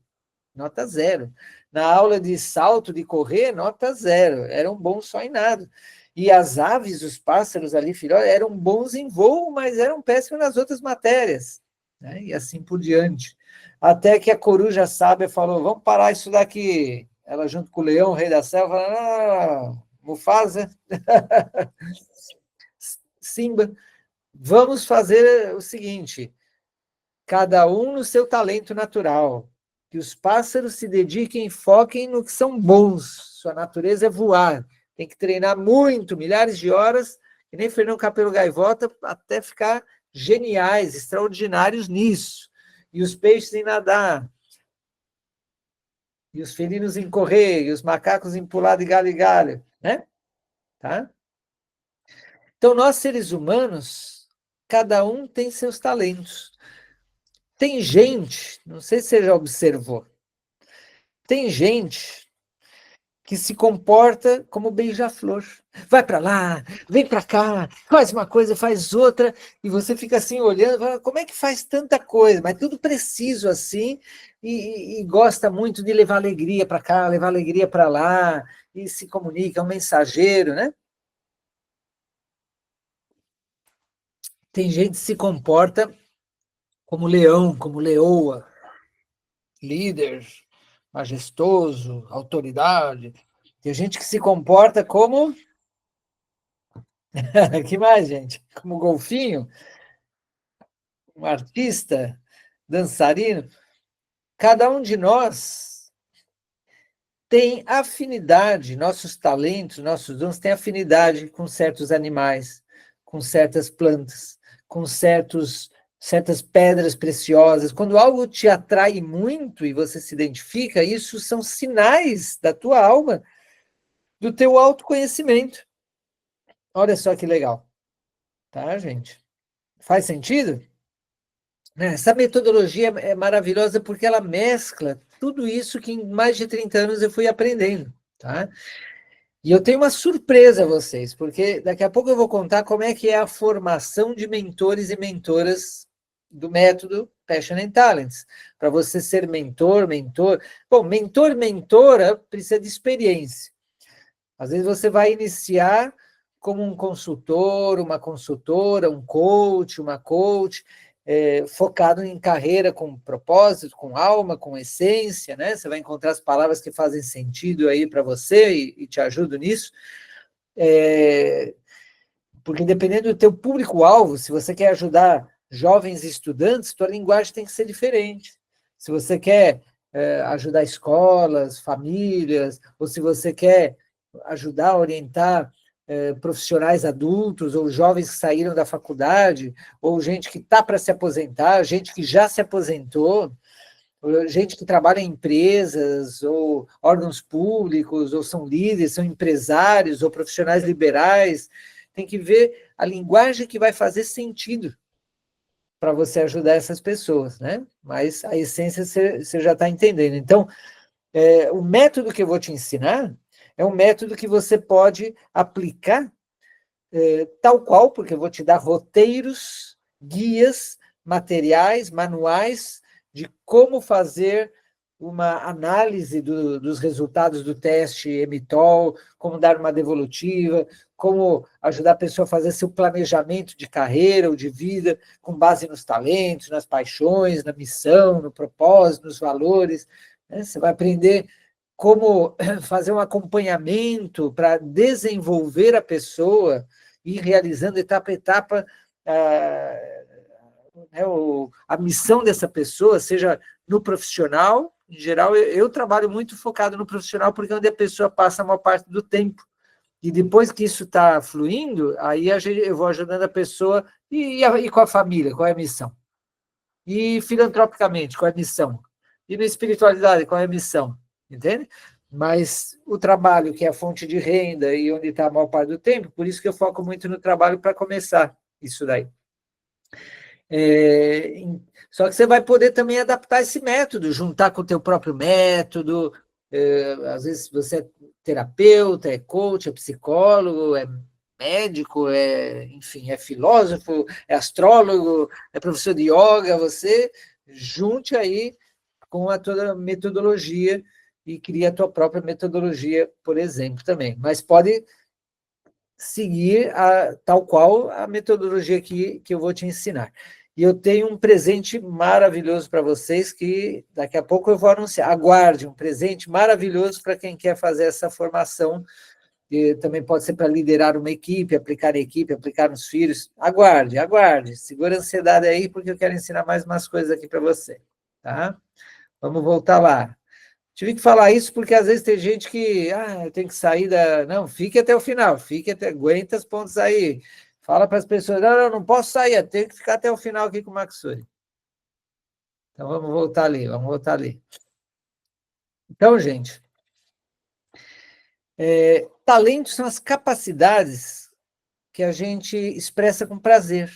nota 0. Na aula de salto, de correr, nota 0. Eram bons só em nado. E as aves, os pássaros ali, filhotes, eram bons em voo, mas eram péssimos nas outras matérias. Né? E assim por diante. Até que a coruja sábia falou, vamos parar isso daqui. Ela junto com o leão, o rei da selva, falou, Mufasa, Simba, vamos fazer o seguinte, cada um no seu talento natural, que os pássaros se dediquem e foquem no que são bons, sua natureza é voar, tem que treinar muito, milhares de horas, que nem Fernão Capelo Gaivota, até ficar geniais, extraordinários nisso, e os peixes em nadar, e os felinos em correr, e os macacos em pular de galho em galho, né? Tá? Então, nós seres humanos, cada um tem seus talentos. Tem gente, não sei se você já observou, tem gente que se comporta como beija-flor. Vai para lá, vem para cá, faz uma coisa, faz outra, e você fica assim olhando, fala, como é que faz tanta coisa? Mas tudo preciso assim, e gosta muito de levar alegria para cá, levar alegria para lá, e se comunica, é um mensageiro, né? Tem gente que se comporta como leão, como leoa, líder, majestoso, autoridade. Tem gente que se comporta como. Que mais, gente? Como golfinho, um artista, dançarino. Cada um de nós tem afinidade, nossos talentos, nossos dons têm afinidade com certos animais, com certas plantas, com certas pedras preciosas. Quando algo te atrai muito e você se identifica, isso são sinais da tua alma, do teu autoconhecimento. Olha só que legal, tá, gente? Faz sentido? Essa metodologia é maravilhosa porque ela mescla tudo isso que em mais de 30 anos eu fui aprendendo, tá? E eu tenho uma surpresa a vocês, porque daqui a pouco eu vou contar como é que é a formação de mentores e mentoras do método Passion and Talents. Para você ser mentor. Bom, mentora precisa de experiência. Às vezes você vai iniciar como um consultor, uma consultora, um coach, uma coach, focado em carreira com propósito, com alma, com essência, né? Você vai encontrar as palavras que fazem sentido aí para você e te ajudam nisso. Porque dependendo do teu público-alvo, se você quer ajudar jovens estudantes, tua linguagem tem que ser diferente. Se você quer ajudar escolas, famílias, ou se você quer ajudar, orientar profissionais adultos, ou jovens que saíram da faculdade, ou gente que está para se aposentar, gente que já se aposentou, gente que trabalha em empresas, ou órgãos públicos, ou são líderes, são empresários, ou profissionais liberais. Tem que ver a linguagem que vai fazer sentido para você ajudar essas pessoas, né? Mas a essência você já está entendendo. Então, o método que eu vou te ensinar é um método que você pode aplicar tal qual, porque eu vou te dar roteiros, guias, materiais, manuais de como fazer uma análise dos resultados do teste EMITOL, como dar uma devolutiva, como ajudar a pessoa a fazer seu planejamento de carreira ou de vida com base nos talentos, nas paixões, na missão, no propósito, nos valores. Né? Você vai aprender como fazer um acompanhamento para desenvolver a pessoa, ir realizando etapa a etapa a missão dessa pessoa, seja no profissional. Em geral, eu trabalho muito focado no profissional, porque é onde a pessoa passa a maior parte do tempo. E depois que isso está fluindo, aí eu vou ajudando a pessoa, e com a família, qual é a missão? E filantropicamente, qual é a missão? E na espiritualidade, qual é a missão? Entende? Mas o trabalho, que é a fonte de renda e onde está a maior parte do tempo, por isso que eu foco muito no trabalho para começar isso daí. Só que você vai poder também adaptar esse método, juntar com o teu próprio método. Às vezes você é terapeuta, é coach, é psicólogo, é médico, enfim, é filósofo, é astrólogo, é professor de yoga, você junte aí com a tua metodologia e cria a tua própria metodologia, por exemplo, também. Mas pode seguir tal qual a metodologia que eu vou te ensinar. E eu tenho um presente maravilhoso para vocês, que daqui a pouco eu vou anunciar. Aguarde, um presente maravilhoso para quem quer fazer essa formação. E também pode ser para liderar uma equipe, aplicar nos filhos. Aguarde, aguarde. Segura a ansiedade aí, porque eu quero ensinar mais umas coisas aqui para você. Tá? Vamos voltar lá. Tive que falar isso porque às vezes tem gente que eu tenho que sair da. Não, fique até o final, aguenta os pontos aí. Fala para as pessoas, não posso sair, eu tenho que ficar até o final aqui com o Maxuri. Então vamos voltar ali. Então, gente, talentos são as capacidades que a gente expressa com prazer,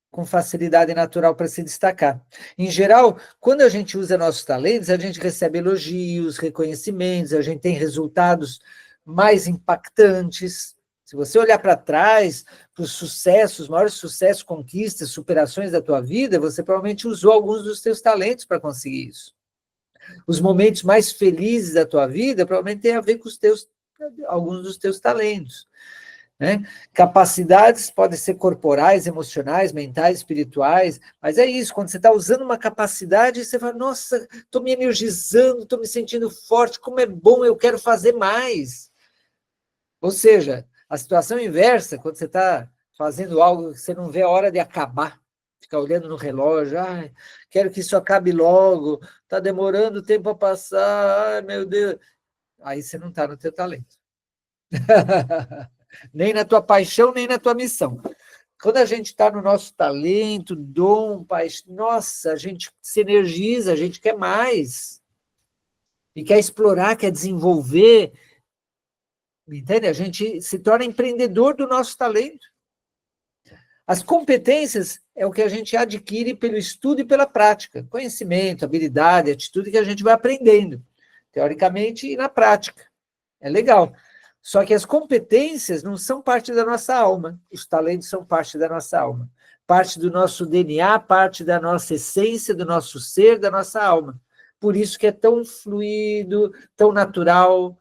com facilidade natural para se destacar. Em geral, quando a gente usa nossos talentos, a gente recebe elogios, reconhecimentos, a gente tem resultados mais impactantes. Se você olhar para trás, para os sucessos, maiores sucessos, conquistas, superações da tua vida, você provavelmente usou alguns dos teus talentos para conseguir isso. Os momentos mais felizes da tua vida provavelmente têm a ver com alguns dos teus talentos. Né? Capacidades podem ser corporais, emocionais, mentais, espirituais, mas é isso, quando você está usando uma capacidade, você fala, nossa, estou me energizando, estou me sentindo forte, como é bom, eu quero fazer mais. Ou seja, a situação inversa, quando você está fazendo algo que você não vê a hora de acabar, fica olhando no relógio, quero que isso acabe logo, está demorando o tempo a passar, meu Deus. Aí você não está no teu talento. Nem na tua paixão, nem na tua missão. Quando a gente está no nosso talento, dom, paixão, nossa, a gente se energiza, a gente quer mais. E quer explorar, quer desenvolver. Entende? A gente se torna empreendedor do nosso talento. As competências é o que a gente adquire pelo estudo e pela prática. Conhecimento, habilidade, atitude que a gente vai aprendendo. Teoricamente e na prática. É legal. Só que as competências não são parte da nossa alma. Os talentos são parte da nossa alma. Parte do nosso DNA, parte da nossa essência, do nosso ser, da nossa alma. Por isso que é tão fluido, tão natural.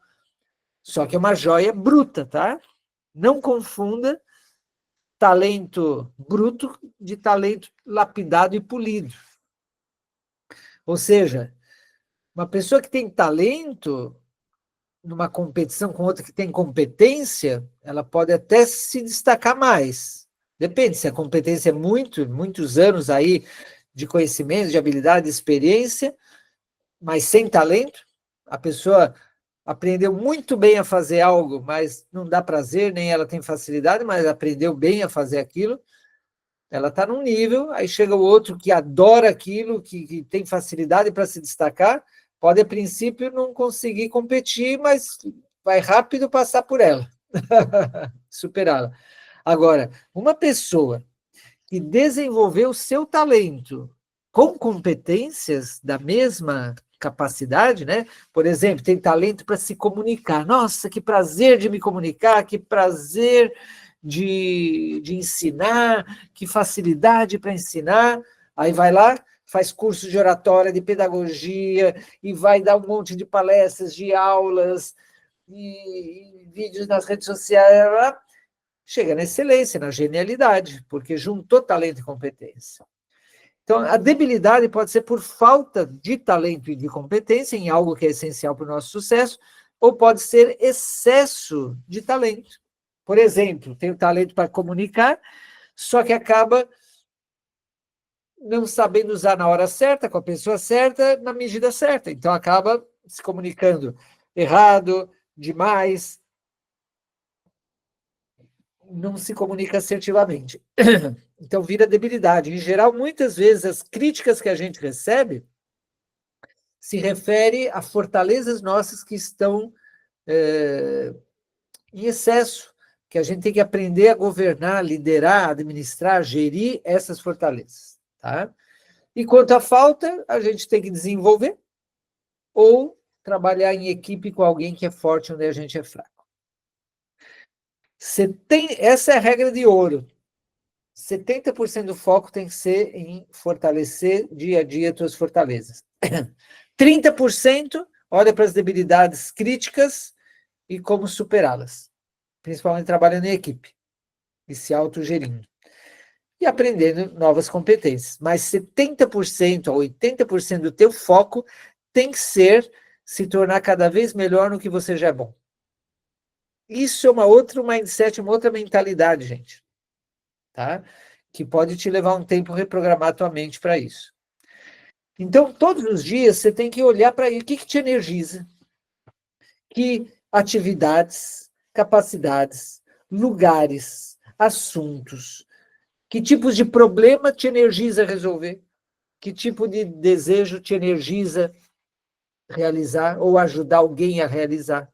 Só que é uma joia bruta, tá? Não confunda talento bruto de talento lapidado e polido. Ou seja, uma pessoa que tem talento numa competição com outra que tem competência, ela pode até se destacar mais. Depende, se a competência é muitos anos aí de conhecimento, de habilidade, de experiência, mas sem talento, a pessoa aprendeu muito bem a fazer algo, mas não dá prazer, nem ela tem facilidade, mas aprendeu bem a fazer aquilo, ela está num nível, aí chega o outro que adora aquilo, que tem facilidade para se destacar, pode, a princípio, não conseguir competir, mas vai rápido passar por ela, superá-la. Agora, uma pessoa que desenvolveu o seu talento com competências da mesma capacidade, né? Por exemplo, tem talento para se comunicar. Nossa, que prazer de me comunicar, que prazer de ensinar, que facilidade para ensinar. Aí vai lá, faz curso de oratória, de pedagogia, e vai dar um monte de palestras, de aulas, e vídeos nas redes sociais, chega na excelência, na genialidade, porque juntou talento e competência. Então, a debilidade pode ser por falta de talento e de competência em algo que é essencial para o nosso sucesso, ou pode ser excesso de talento. Por exemplo, tem o talento para comunicar, só que acaba não sabendo usar na hora certa, com a pessoa certa, na medida certa. Então, acaba se comunicando errado, demais, não se comunica assertivamente. Então, vira debilidade. Em geral, muitas vezes, as críticas que a gente recebe se refere a fortalezas nossas que estão em excesso, que a gente tem que aprender a governar, liderar, administrar, gerir essas fortalezas. Tá? E quanto à falta, a gente tem que desenvolver ou trabalhar em equipe com alguém que é forte onde a gente é fraco. Essa é a regra de ouro. 70% do foco tem que ser em fortalecer dia a dia as tuas fortalezas. 30% olha para as debilidades críticas e como superá-las, principalmente trabalhando em equipe e se autogerindo. E aprendendo novas competências. Mas 70% a 80% do teu foco tem que ser se tornar cada vez melhor no que você já é bom. Isso é uma outra mindset, uma outra mentalidade, gente. Tá? Que pode te levar um tempo reprogramar a tua mente para isso. Então, todos os dias, você tem que olhar para o que te energiza, que atividades, capacidades, lugares, assuntos, que tipos de problema te energiza a resolver, que tipo de desejo te energiza realizar ou ajudar alguém a realizar,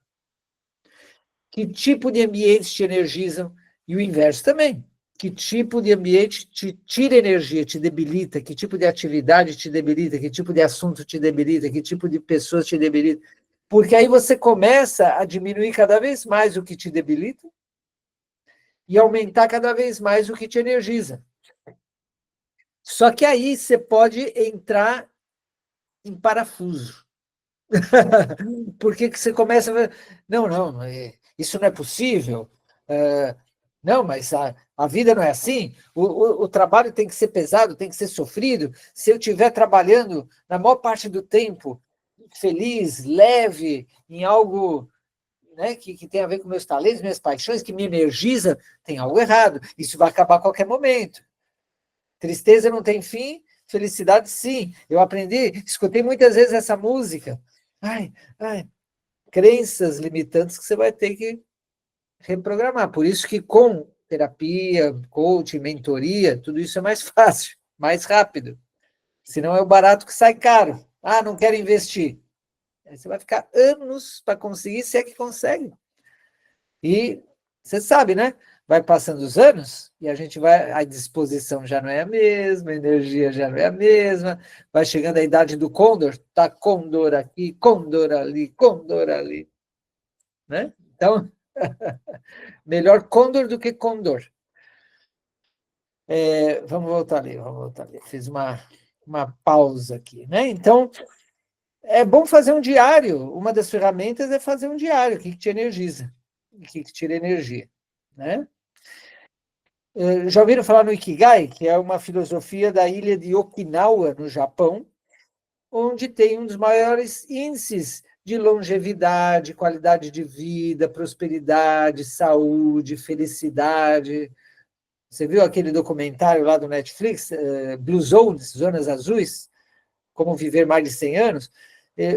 que tipo de ambientes te energizam, e o inverso também. Que tipo de ambiente te tira energia, te debilita, que tipo de atividade te debilita, que tipo de assunto te debilita, que tipo de pessoas te debilita. Porque aí você começa a diminuir cada vez mais o que te debilita e aumentar cada vez mais o que te energiza. Só que aí você pode entrar em parafuso. Porque que você começa a ver, não, isso não é possível. Não, mas a vida não é assim. O trabalho tem que ser pesado, tem que ser sofrido. Se eu estiver trabalhando na maior parte do tempo, feliz, leve, em algo, né, que tem a ver com meus talentos, minhas paixões, que me energiza, tem algo errado. Isso vai acabar a qualquer momento. Tristeza não tem fim, felicidade sim. Eu aprendi, escutei muitas vezes essa música. Ai, crenças limitantes que você vai ter que reprogramar. Por isso que com terapia, coaching, mentoria, tudo isso é mais fácil, mais rápido. Senão é o barato que sai caro. Ah, não quero investir. Aí você vai ficar anos para conseguir, se é que consegue. E você sabe, né? Vai passando os anos e a gente vai, a disposição já não é a mesma, a energia já não é a mesma, vai chegando a idade do Condor, tá Condor aqui, Condor ali, né? Então, melhor Condor do que Condor. Vamos voltar ali. Fiz uma pausa aqui, né? Então, é bom fazer um diário. Uma das ferramentas é fazer um diário, o que te energiza, o que te tira energia, né? Já ouviram falar no Ikigai, que é uma filosofia da ilha de Okinawa, no Japão, onde tem um dos maiores índices de longevidade, qualidade de vida, prosperidade, saúde, felicidade. Você viu aquele documentário lá do Netflix, Blue Zones, Zonas Azuis, como viver mais de 100 anos?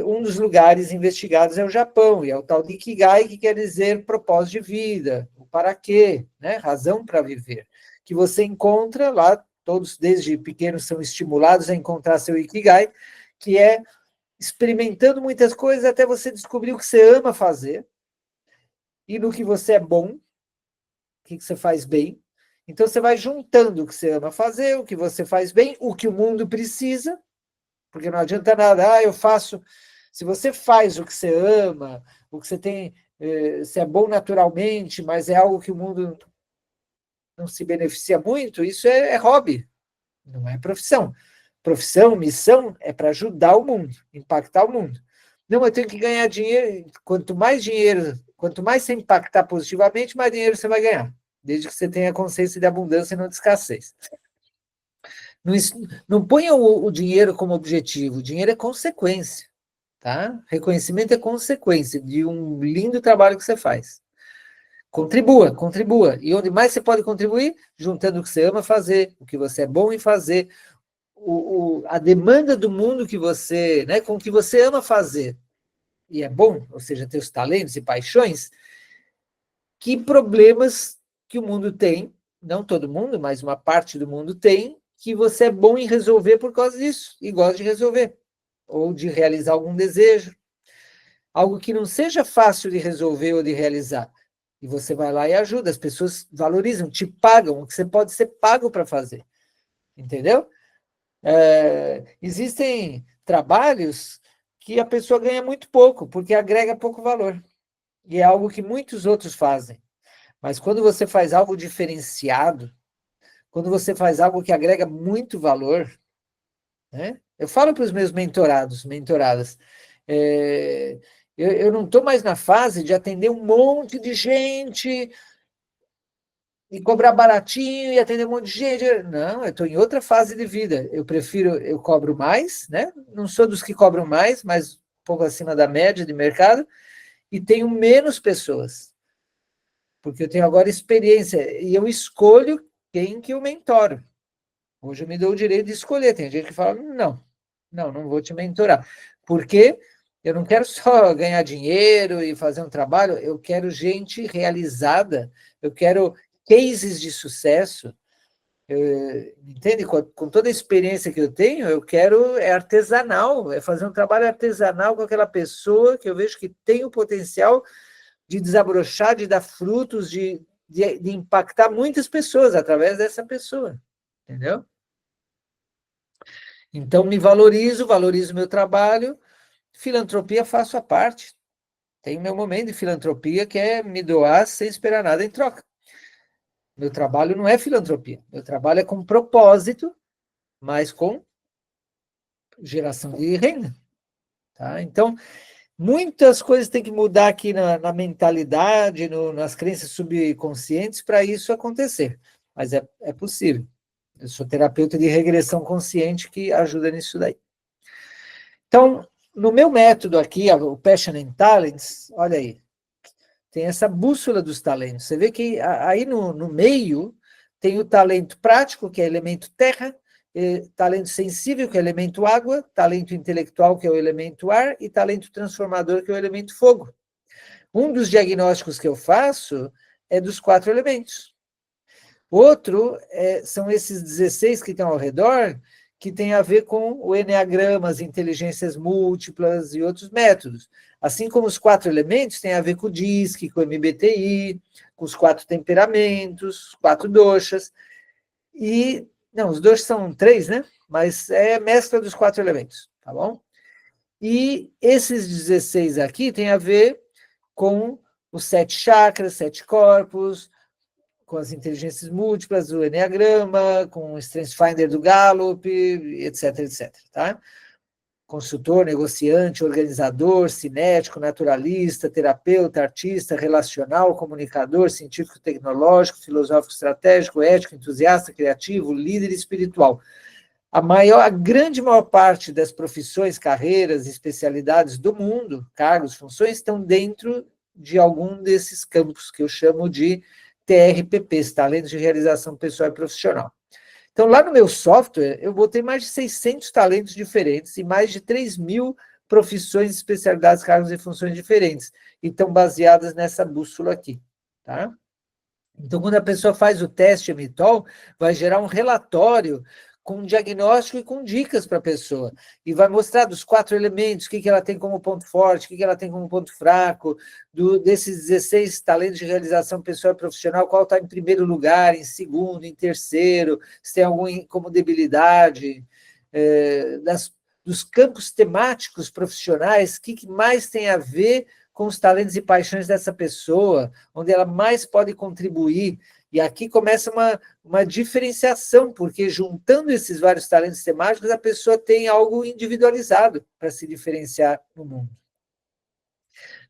um dos lugares investigados é o Japão, e é o tal de Ikigai, que quer dizer propósito de vida, o para quê, né? Razão para viver, que você encontra lá, todos desde pequenos são estimulados a encontrar seu Ikigai, que é experimentando muitas coisas até você descobrir o que você ama fazer, e no que você é bom, o que você faz bem. Então você vai juntando o que você ama fazer, o que você faz bem, o que o mundo precisa, porque não adianta nada, eu faço. Se você faz o que você ama, o que você tem, se é bom naturalmente, mas é algo que o mundo não se beneficia muito, isso é hobby, não é profissão. Profissão, missão é para ajudar o mundo, impactar o mundo. Não, eu tenho que ganhar dinheiro. Quanto mais dinheiro, quanto mais você impactar positivamente, mais dinheiro você vai ganhar. Desde que você tenha consciência de abundância e não de escassez. Não, não ponha o dinheiro como objetivo, o dinheiro é consequência, tá? Reconhecimento é consequência de um lindo trabalho que você faz. Contribua, contribua. E onde mais você pode contribuir? Juntando o que você ama fazer, o que você é bom em fazer, a demanda do mundo que você, né, com o que você ama fazer, e é bom, ou seja, teus talentos e paixões, que problemas que o mundo tem, não todo mundo, mas uma parte do mundo tem, que você é bom em resolver por causa disso, e gosta de resolver, ou de realizar algum desejo, algo que não seja fácil de resolver ou de realizar, e você vai lá e ajuda, as pessoas valorizam, te pagam, o que você pode ser pago para fazer, entendeu? Existem trabalhos que a pessoa ganha muito pouco, porque agrega pouco valor, e é algo que muitos outros fazem. Mas quando você faz algo diferenciado, quando você faz algo que agrega muito valor, né? Eu falo para os meus mentorados, mentoradas, eu não estou mais na fase de atender um monte de gente e cobrar baratinho e atender um monte de gente. Não, eu estou em outra fase de vida. Eu cobro mais, né? Não sou dos que cobram mais, mas um pouco acima da média de mercado, e tenho menos pessoas. Porque eu tenho agora experiência e eu escolho quem que eu mentoro. Hoje eu me dou o direito de escolher. Tem gente que fala, não vou te mentorar. Porque eu não quero só ganhar dinheiro e fazer um trabalho, eu quero gente realizada, eu quero cases de sucesso, entende? Com toda a experiência que eu tenho, eu quero, é artesanal, é fazer um trabalho artesanal com aquela pessoa que eu vejo que tem o potencial de desabrochar, de dar frutos, de impactar muitas pessoas através dessa pessoa, entendeu? Então, me valorizo o meu trabalho, filantropia faço a parte. Tem o meu momento de filantropia, que é me doar sem esperar nada em troca. Meu trabalho não é filantropia, meu trabalho é com propósito, mas com geração de renda. Tá? Então, muitas coisas têm que mudar aqui na mentalidade, nas crenças subconscientes para isso acontecer. Mas é possível. Eu sou terapeuta de regressão consciente que ajuda nisso daí. Então, no meu método aqui, o Passion and Talents, olha aí, tem essa bússola dos talentos. Você vê que aí no meio tem o talento prático, que é elemento terra, talento sensível, que é elemento água, talento intelectual, que é o elemento ar, e talento transformador, que é o elemento fogo. Um dos diagnósticos que eu faço é dos 4 elementos. Outro são esses 16 que estão ao redor, que tem a ver com o eneagrama, as inteligências múltiplas e outros métodos. Assim como os 4 elementos têm a ver com o DISC, com o MBTI, com os 4 temperamentos, 4 doshas. Não, os doshas são 3, né? Mas é mescla dos 4 elementos, tá bom? E esses 16 aqui têm a ver com os 7 chakras, 7 corpos, com as inteligências múltiplas do Enneagrama, com o Strength Finder do Gallup, etc, etc, tá? Consultor, negociante, organizador, cinético, naturalista, terapeuta, artista, relacional, comunicador, científico, tecnológico, filosófico, estratégico, ético, entusiasta, criativo, líder espiritual. A grande maior parte das profissões, carreiras, especialidades do mundo, cargos, funções, estão dentro de algum desses campos que eu chamo de TRPPs, Talentos de Realização Pessoal e Profissional. Então, lá no meu software, eu botei mais de 600 talentos diferentes e mais de 3.000 profissões, especialidades, cargos e funções diferentes, e estão baseadas nessa bússola aqui, tá? Então, quando a pessoa faz o teste Emitol, vai gerar um relatório com diagnóstico e com dicas para a pessoa. E vai mostrar dos 4 elementos, o que ela tem como ponto forte, o que ela tem como ponto fraco, desses 16 talentos de realização pessoal e profissional, qual está em primeiro lugar, em segundo, em terceiro, se tem algum como debilidade, dos campos temáticos profissionais, o que mais tem a ver com os talentos e paixões dessa pessoa, onde ela mais pode contribuir. E aqui começa uma diferenciação, porque juntando esses vários talentos temáticos, a pessoa tem algo individualizado para se diferenciar no mundo.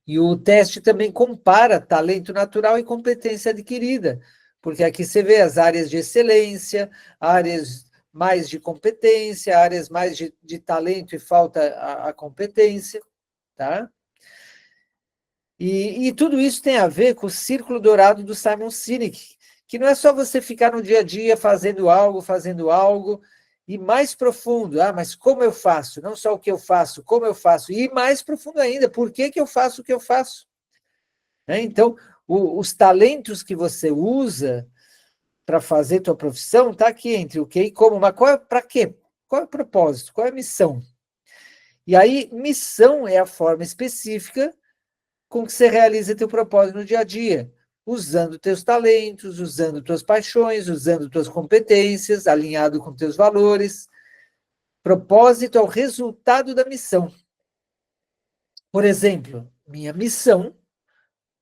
E o teste também compara talento natural e competência adquirida, porque aqui você vê as áreas de excelência, áreas mais de competência, áreas mais de talento e falta a competência, tá? E tudo isso tem a ver com o círculo dourado do Simon Sinek, que não é só você ficar no dia a dia fazendo algo, e mais profundo, mas como eu faço? Não só o que eu faço, como eu faço, e mais profundo ainda, por que eu faço o que eu faço? Então, os talentos que você usa para fazer tua profissão está aqui entre o que e como, mas para quê? Qual é o propósito? Qual é a missão? E aí, missão é a forma específica com que você realiza teu propósito no dia a dia, usando teus talentos, usando tuas paixões, usando tuas competências, alinhado com teus valores. Propósito é o resultado da missão. Por exemplo, minha missão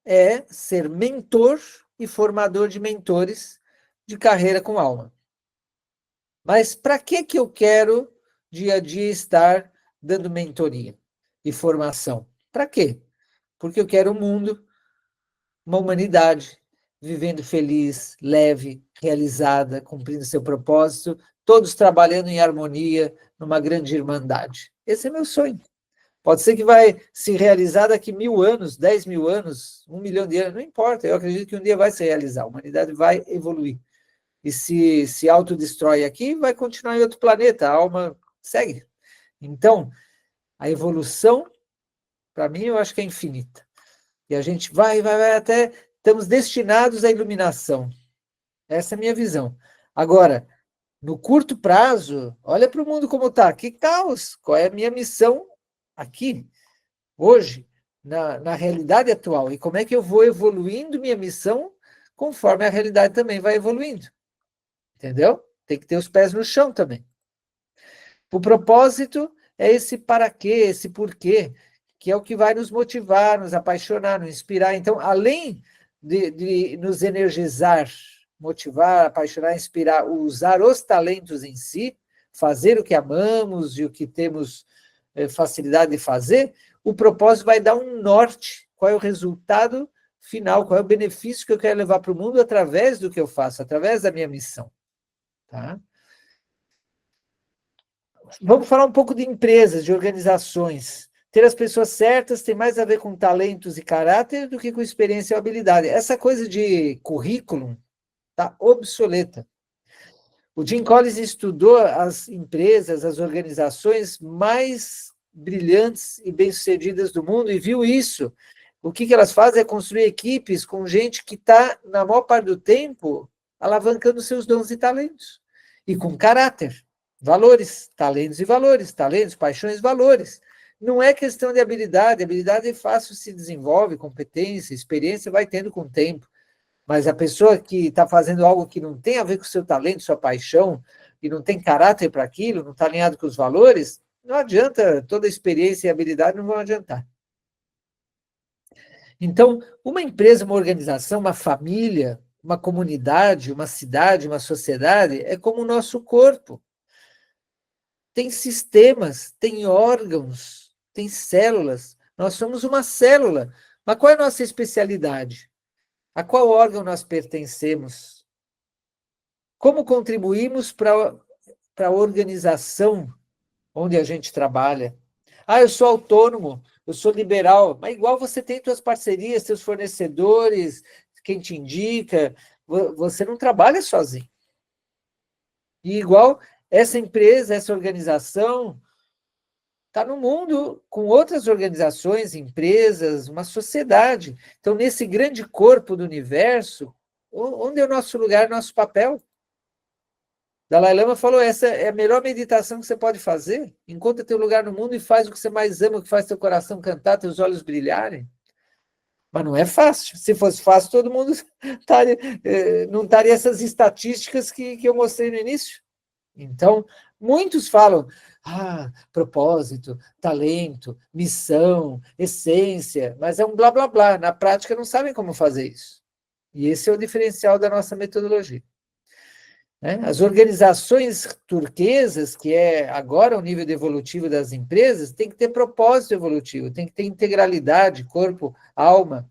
é ser mentor e formador de mentores de carreira com alma. Mas para que eu quero dia a dia estar dando mentoria e formação? Para quê? Porque eu quero um mundo, uma humanidade vivendo feliz, leve, realizada, cumprindo seu propósito, todos trabalhando em harmonia, numa grande irmandade. Esse é meu sonho. Pode ser que vai se realizar daqui 1000 anos, 10 mil anos, 1 milhão de anos, não importa. Eu acredito que um dia vai se realizar, a humanidade vai evoluir. E se autodestrói aqui, vai continuar em outro planeta, a alma segue. Então, a evolução, para mim, eu acho que é infinita. E a gente vai até... Estamos destinados à iluminação. Essa é a minha visão. Agora, no curto prazo, olha para o mundo como está. Que caos! Qual é a minha missão aqui, hoje, na realidade atual? E como é que eu vou evoluindo minha missão conforme a realidade também vai evoluindo? Entendeu? Tem que ter os pés no chão também. O propósito é esse para quê, esse porquê, que é o que vai nos motivar, nos apaixonar, nos inspirar. Então, além de nos energizar, motivar, apaixonar, inspirar, usar os talentos em si, fazer o que amamos e o que temos facilidade de fazer, o propósito vai dar um norte. Qual é o resultado final? Qual é o benefício que eu quero levar para o mundo através do que eu faço, através da minha missão? Tá? Vamos falar um pouco de empresas, de organizações. Ter as pessoas certas tem mais a ver com talentos e caráter do que com experiência ou habilidade. Essa coisa de currículo está obsoleta. O Jim Collins estudou as empresas, as organizações mais brilhantes e bem-sucedidas do mundo e viu isso. O que elas fazem é construir equipes com gente que está, na maior parte do tempo, alavancando seus dons e talentos. E com caráter, valores, talentos, paixões, valores. Não é questão de habilidade é fácil, se desenvolve, competência, experiência, vai tendo com o tempo. Mas a pessoa que está fazendo algo que não tem a ver com o seu talento, sua paixão, e não tem caráter para aquilo, não está alinhado com os valores, não adianta, toda experiência e habilidade não vão adiantar. Então, uma empresa, uma organização, uma família, uma comunidade, uma cidade, uma sociedade, é como o nosso corpo. Tem sistemas, tem órgãos, tem células. Nós somos uma célula. Mas qual é a nossa especialidade? A qual órgão nós pertencemos? Como contribuímos para a organização onde a gente trabalha? Eu sou autônomo, eu sou liberal, mas igual você tem suas parcerias, seus fornecedores, quem te indica, você não trabalha sozinho. E igual essa empresa, essa organização, está no mundo com outras organizações, empresas, uma sociedade. Então, nesse grande corpo do universo, onde é o nosso lugar, nosso papel? Dalai Lama falou, essa é a melhor meditação que você pode fazer. Encontra teu lugar no mundo e faz o que você mais ama, o que faz teu coração cantar, teus olhos brilharem. Mas não é fácil. Se fosse fácil, todo mundo não estaria essas estatísticas que eu mostrei no início. Então, muitos falam, propósito, talento, missão, essência, mas é um blá, blá, blá. Na prática, não sabem como fazer isso. E esse é o diferencial da nossa metodologia. As organizações turquesas, que é agora o nível evolutivo das empresas, tem que ter propósito evolutivo, tem que ter integralidade, corpo, alma,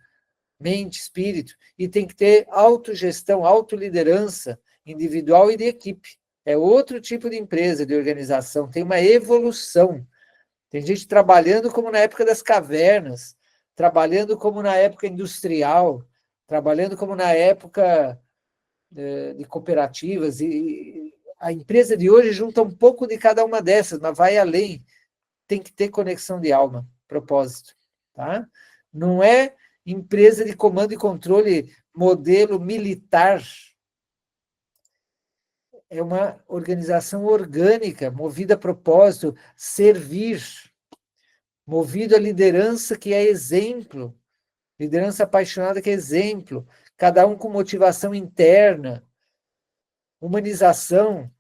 mente, espírito, e tem que ter autogestão, autoliderança individual e de equipe. É outro tipo de empresa, de organização, tem uma evolução. Tem gente trabalhando como na época das cavernas, trabalhando como na época industrial, trabalhando como na época de cooperativas, e a empresa de hoje junta um pouco de cada uma dessas, mas vai além. Tem que ter conexão de alma, propósito. Tá? Não é empresa de comando e controle modelo militar. É uma organização orgânica, movida a propósito, servir, movido a liderança que é exemplo, liderança apaixonada que é exemplo, cada um com motivação interna, humanização.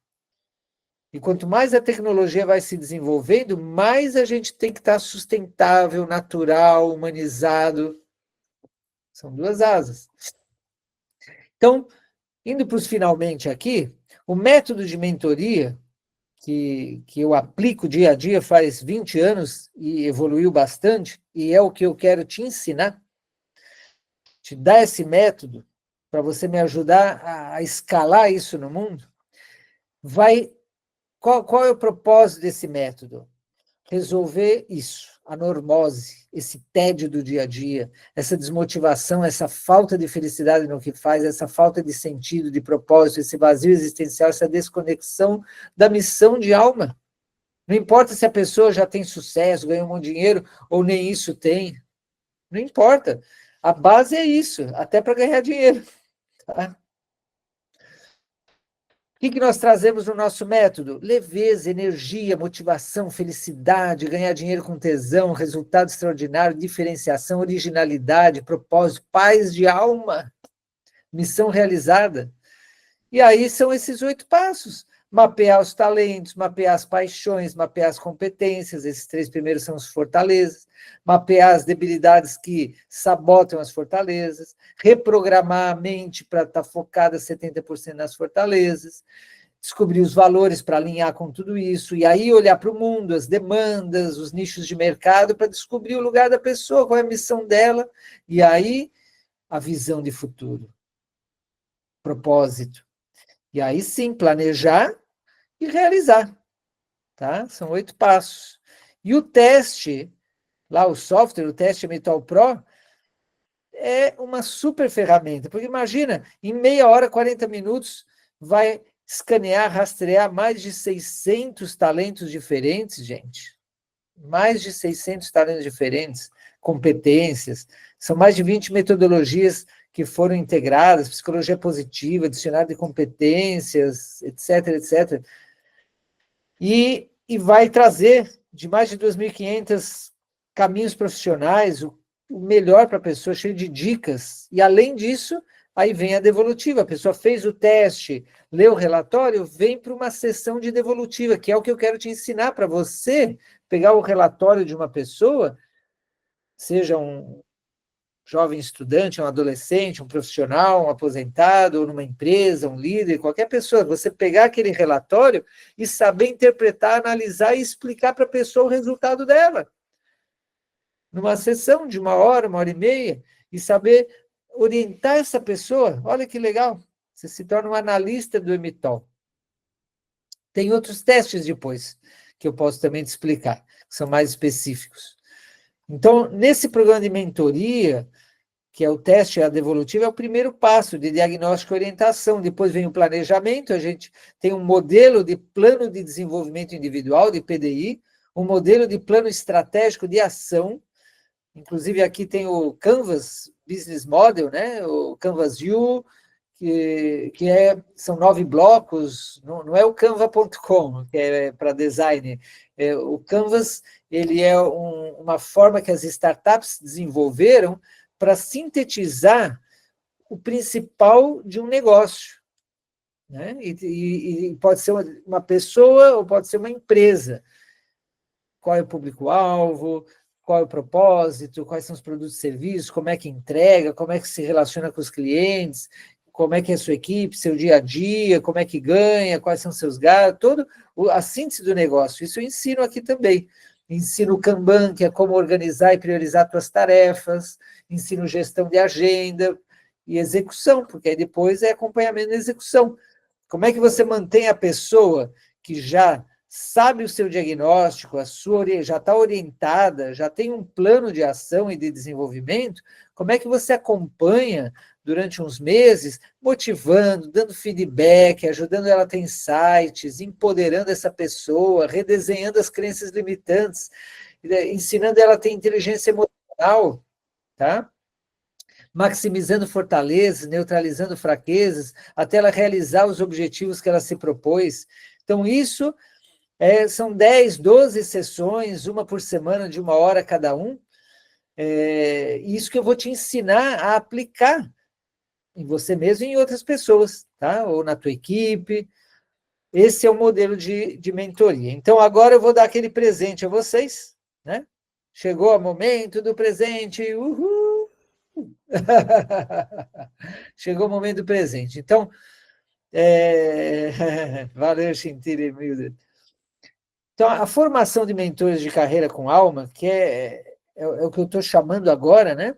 E quanto mais a tecnologia vai se desenvolvendo, mais a gente tem que estar sustentável, natural, humanizado. São duas asas. Então, indo para os finalmente aqui, o método de mentoria, que eu aplico dia a dia faz 20 anos e evoluiu bastante, e é o que eu quero te ensinar, te dar esse método, para você me ajudar a escalar isso no mundo, qual é o propósito desse método? Resolver isso, a normose, esse tédio do dia a dia, essa desmotivação, essa falta de felicidade no que faz, essa falta de sentido, de propósito, esse vazio existencial, essa desconexão da missão de alma. Não importa se a pessoa já tem sucesso, ganhou um monte de dinheiro, ou nem isso tem. Não importa. A base é isso, até para ganhar dinheiro. Tá? O que nós trazemos no nosso método? Leveza, energia, motivação, felicidade, ganhar dinheiro com tesão, resultado extraordinário, diferenciação, originalidade, propósito, paz de alma, missão realizada. E aí são esses 8 passos. Mapear os talentos, mapear as paixões, mapear as competências, esses 3 primeiros são as fortalezas, mapear as debilidades que sabotam as fortalezas, reprogramar a mente para estar focada 70% nas fortalezas, descobrir os valores para alinhar com tudo isso, e aí olhar para o mundo, as demandas, os nichos de mercado, para descobrir o lugar da pessoa, qual é a missão dela, e aí a visão de futuro, propósito. E aí sim, planejar e realizar. Tá? São 8 passos. E o teste, lá o software, o teste Mental Pro, é uma super ferramenta, porque imagina, em meia hora, 40 minutos, vai escanear, rastrear mais de 600 talentos diferentes, gente. Mais de 600 talentos diferentes, competências. São mais de 20 metodologias que foram integradas, psicologia positiva, dicionário de competências, etc, etc. E vai trazer de mais de 2.500 caminhos profissionais, o melhor para a pessoa, cheio de dicas. E, além disso, aí vem a devolutiva. A pessoa fez o teste, leu o relatório, vem para uma sessão de devolutiva, que é o que eu quero te ensinar para você pegar o relatório de uma pessoa, seja um jovem estudante, um adolescente, um profissional, um aposentado, ou numa empresa, um líder, qualquer pessoa, você pegar aquele relatório e saber interpretar, analisar e explicar para a pessoa o resultado dela. Numa sessão de 1 hora e meia, e saber orientar essa pessoa. Olha que legal, você se torna um analista do Emitol. Tem outros testes depois, que eu posso também te explicar, que são mais específicos. Então, nesse programa de mentoria, que é o teste devolutivo, é o primeiro passo de diagnóstico e orientação. Depois vem o planejamento, a gente tem um modelo de plano de desenvolvimento individual, de PDI, um modelo de plano estratégico de ação. Inclusive, aqui tem o Canvas Business Model, né? O Canvas View, são 9 blocos, não é o canva.com, que é para design. O Canvas ele é uma forma que as startups desenvolveram para sintetizar o principal de um negócio. Né? E pode ser uma pessoa ou pode ser uma empresa. Qual é o público-alvo, qual é o propósito, quais são os produtos e serviços, como é que entrega, como é que se relaciona com os clientes, como é que é a sua equipe, seu dia a dia, como é que ganha, quais são seus gastos, toda a síntese do negócio. Isso eu ensino aqui também. Ensino o Kanban, que é como organizar e priorizar suas tarefas, ensino gestão de agenda e execução, porque aí depois é acompanhamento da execução. Como é que você mantém a pessoa que já sabe o seu diagnóstico, já está orientada, já tem um plano de ação e de desenvolvimento, como é que você acompanha durante uns meses, motivando, dando feedback, ajudando ela a ter insights, empoderando essa pessoa, redesenhando as crenças limitantes, ensinando ela a ter inteligência emocional, tá? Maximizando fortalezas, neutralizando fraquezas, até ela realizar os objetivos que ela se propôs. Então, isso são 10, 12 sessões, uma por semana, de 1 hora cada um. Isso que eu vou te ensinar a aplicar em você mesmo e em outras pessoas, tá? Ou na tua equipe. Esse é o modelo de mentoria. Então, agora eu vou dar aquele presente a vocês, né? Chegou o momento do presente, uhul! Chegou o momento do presente. Então, valeu, Shintiri Mildred. Então, a formação de mentores de carreira com alma, que é o que eu estou chamando agora, né?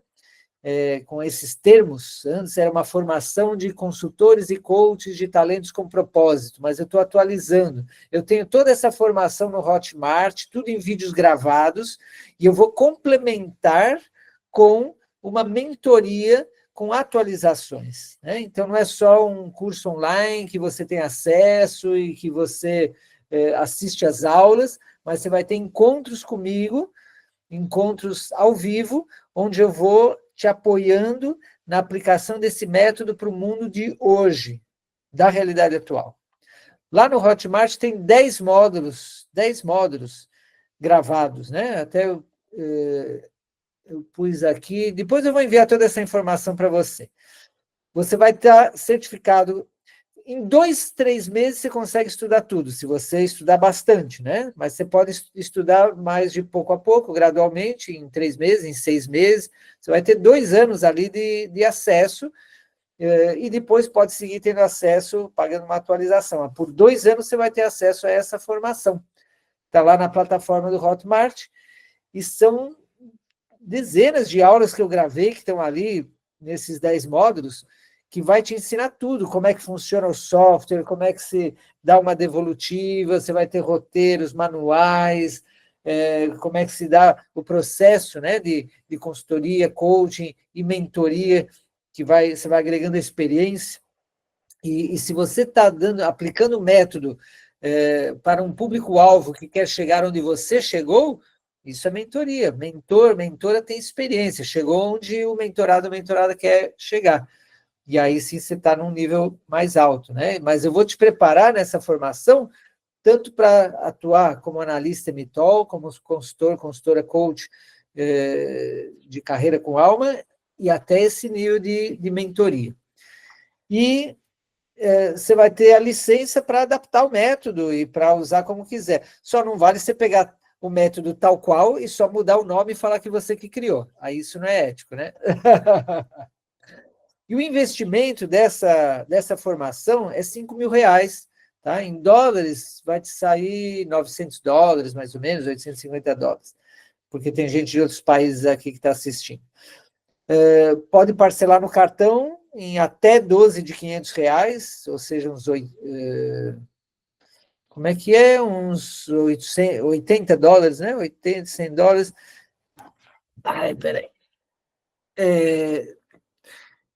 Com esses termos, antes era uma formação de consultores e coaches de talentos com propósito, mas eu estou atualizando. Eu tenho toda essa formação no Hotmart, tudo em vídeos gravados, e eu vou complementar com uma mentoria com atualizações. Né? Então, não é só um curso online que você tem acesso e que você assiste às aulas, mas você vai ter encontros comigo, encontros ao vivo, onde eu vou te apoiando na aplicação desse método para o mundo de hoje, da realidade atual. Lá no Hotmart tem 10 módulos gravados, né? Até eu pus aqui, depois eu vou enviar toda essa informação para você. Você vai estar certificado. Em 2, 3 meses você consegue estudar tudo, se você estudar bastante, né? Mas você pode estudar mais de pouco a pouco, gradualmente, em 3 meses, em 6 meses. Você vai ter 2 anos ali de acesso, e depois pode seguir tendo acesso, pagando uma atualização. Por 2 anos você vai ter acesso a essa formação. Está lá na plataforma do Hotmart, e são dezenas de aulas que eu gravei, que estão ali nesses 10 módulos, que vai te ensinar tudo, como é que funciona o software, como é que se dá uma devolutiva, você vai ter roteiros, manuais, como é que se dá o processo, né, de consultoria, coaching e mentoria, que você vai agregando experiência. E se você está aplicando o método para um público-alvo que quer chegar onde você chegou, isso é mentoria. Mentora tem experiência, chegou onde o mentorado, a mentorada quer chegar. E aí sim você está num nível mais alto, né? Mas eu vou te preparar nessa formação, tanto para atuar como analista MITOL, como consultora coach de carreira com alma, e até esse nível de mentoria. E você vai ter a licença para adaptar o método e para usar como quiser. Só não vale você pegar o método tal qual e só mudar o nome e falar que você que criou. Aí isso não é ético, né? E o investimento dessa formação é R$ 5.000, tá? Em dólares vai te sair $900, mais ou menos, $850, porque tem gente de outros países aqui que está assistindo. Pode parcelar no cartão em até 12 de R$ 500, ou seja, como é que é? Uns $80, né? 80, $100. Ai, peraí.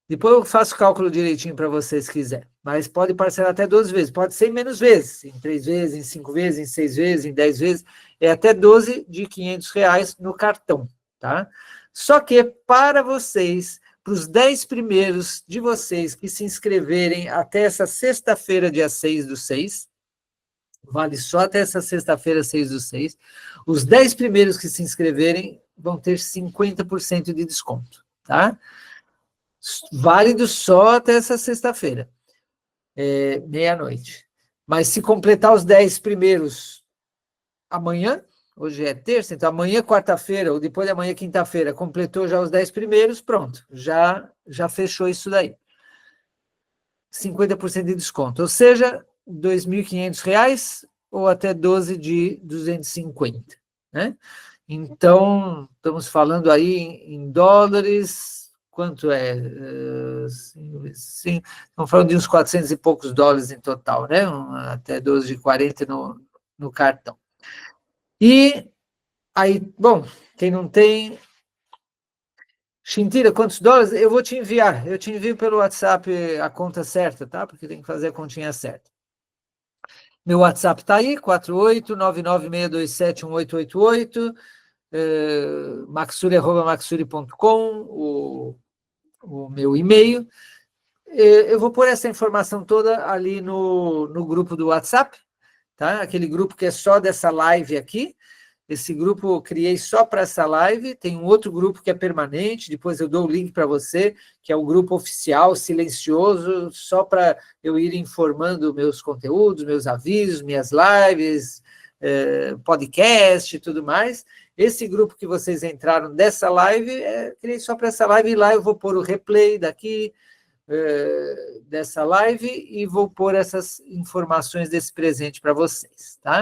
Depois eu faço o cálculo direitinho para vocês, se quiser. Mas pode parcelar até 12 vezes. Pode ser em menos vezes. Em 3 vezes, em 5 vezes, em 6 vezes, em 10 vezes. É até 12 de R$ 500 no cartão, tá? Só que para vocês, para os 10 primeiros de vocês que se inscreverem até essa sexta-feira, dia 6/6, vale só até essa sexta-feira, 6/6, os 10 primeiros que se inscreverem vão ter 50% de desconto, tá? Válido só até essa sexta-feira, meia-noite. Mas se completar os 10 primeiros amanhã, hoje é terça, então amanhã, quarta-feira, ou depois de amanhã, quinta-feira, completou já os 10 primeiros, pronto, já fechou isso daí. 50% de desconto, ou seja, R$ 2.500 ou até 12 de 250, né? Então, estamos falando aí em dólares, quanto é? Sim, estamos falando de uns 400 e poucos dólares em total, né? Até 12 de 40 no cartão. E aí, bom, quem não tem, Shintira, quantos dólares? Eu vou te enviar. Eu te envio pelo WhatsApp a conta certa, tá? Porque tem que fazer a continha certa. Meu WhatsApp está aí, 48996271888, maxuri@maxuri.com, o meu e-mail. Eu vou pôr essa informação toda ali no grupo do WhatsApp, tá? Aquele grupo que é só dessa live aqui. Esse grupo eu criei só para essa live, tem um outro grupo que é permanente, depois eu dou o link para você, que é o grupo oficial, silencioso, só para eu ir informando meus conteúdos, meus avisos, minhas lives, podcast e tudo mais. Esse grupo que vocês entraram dessa live, criei só para essa live, e lá eu vou pôr o replay daqui, dessa live, e vou pôr essas informações desse presente para vocês, tá?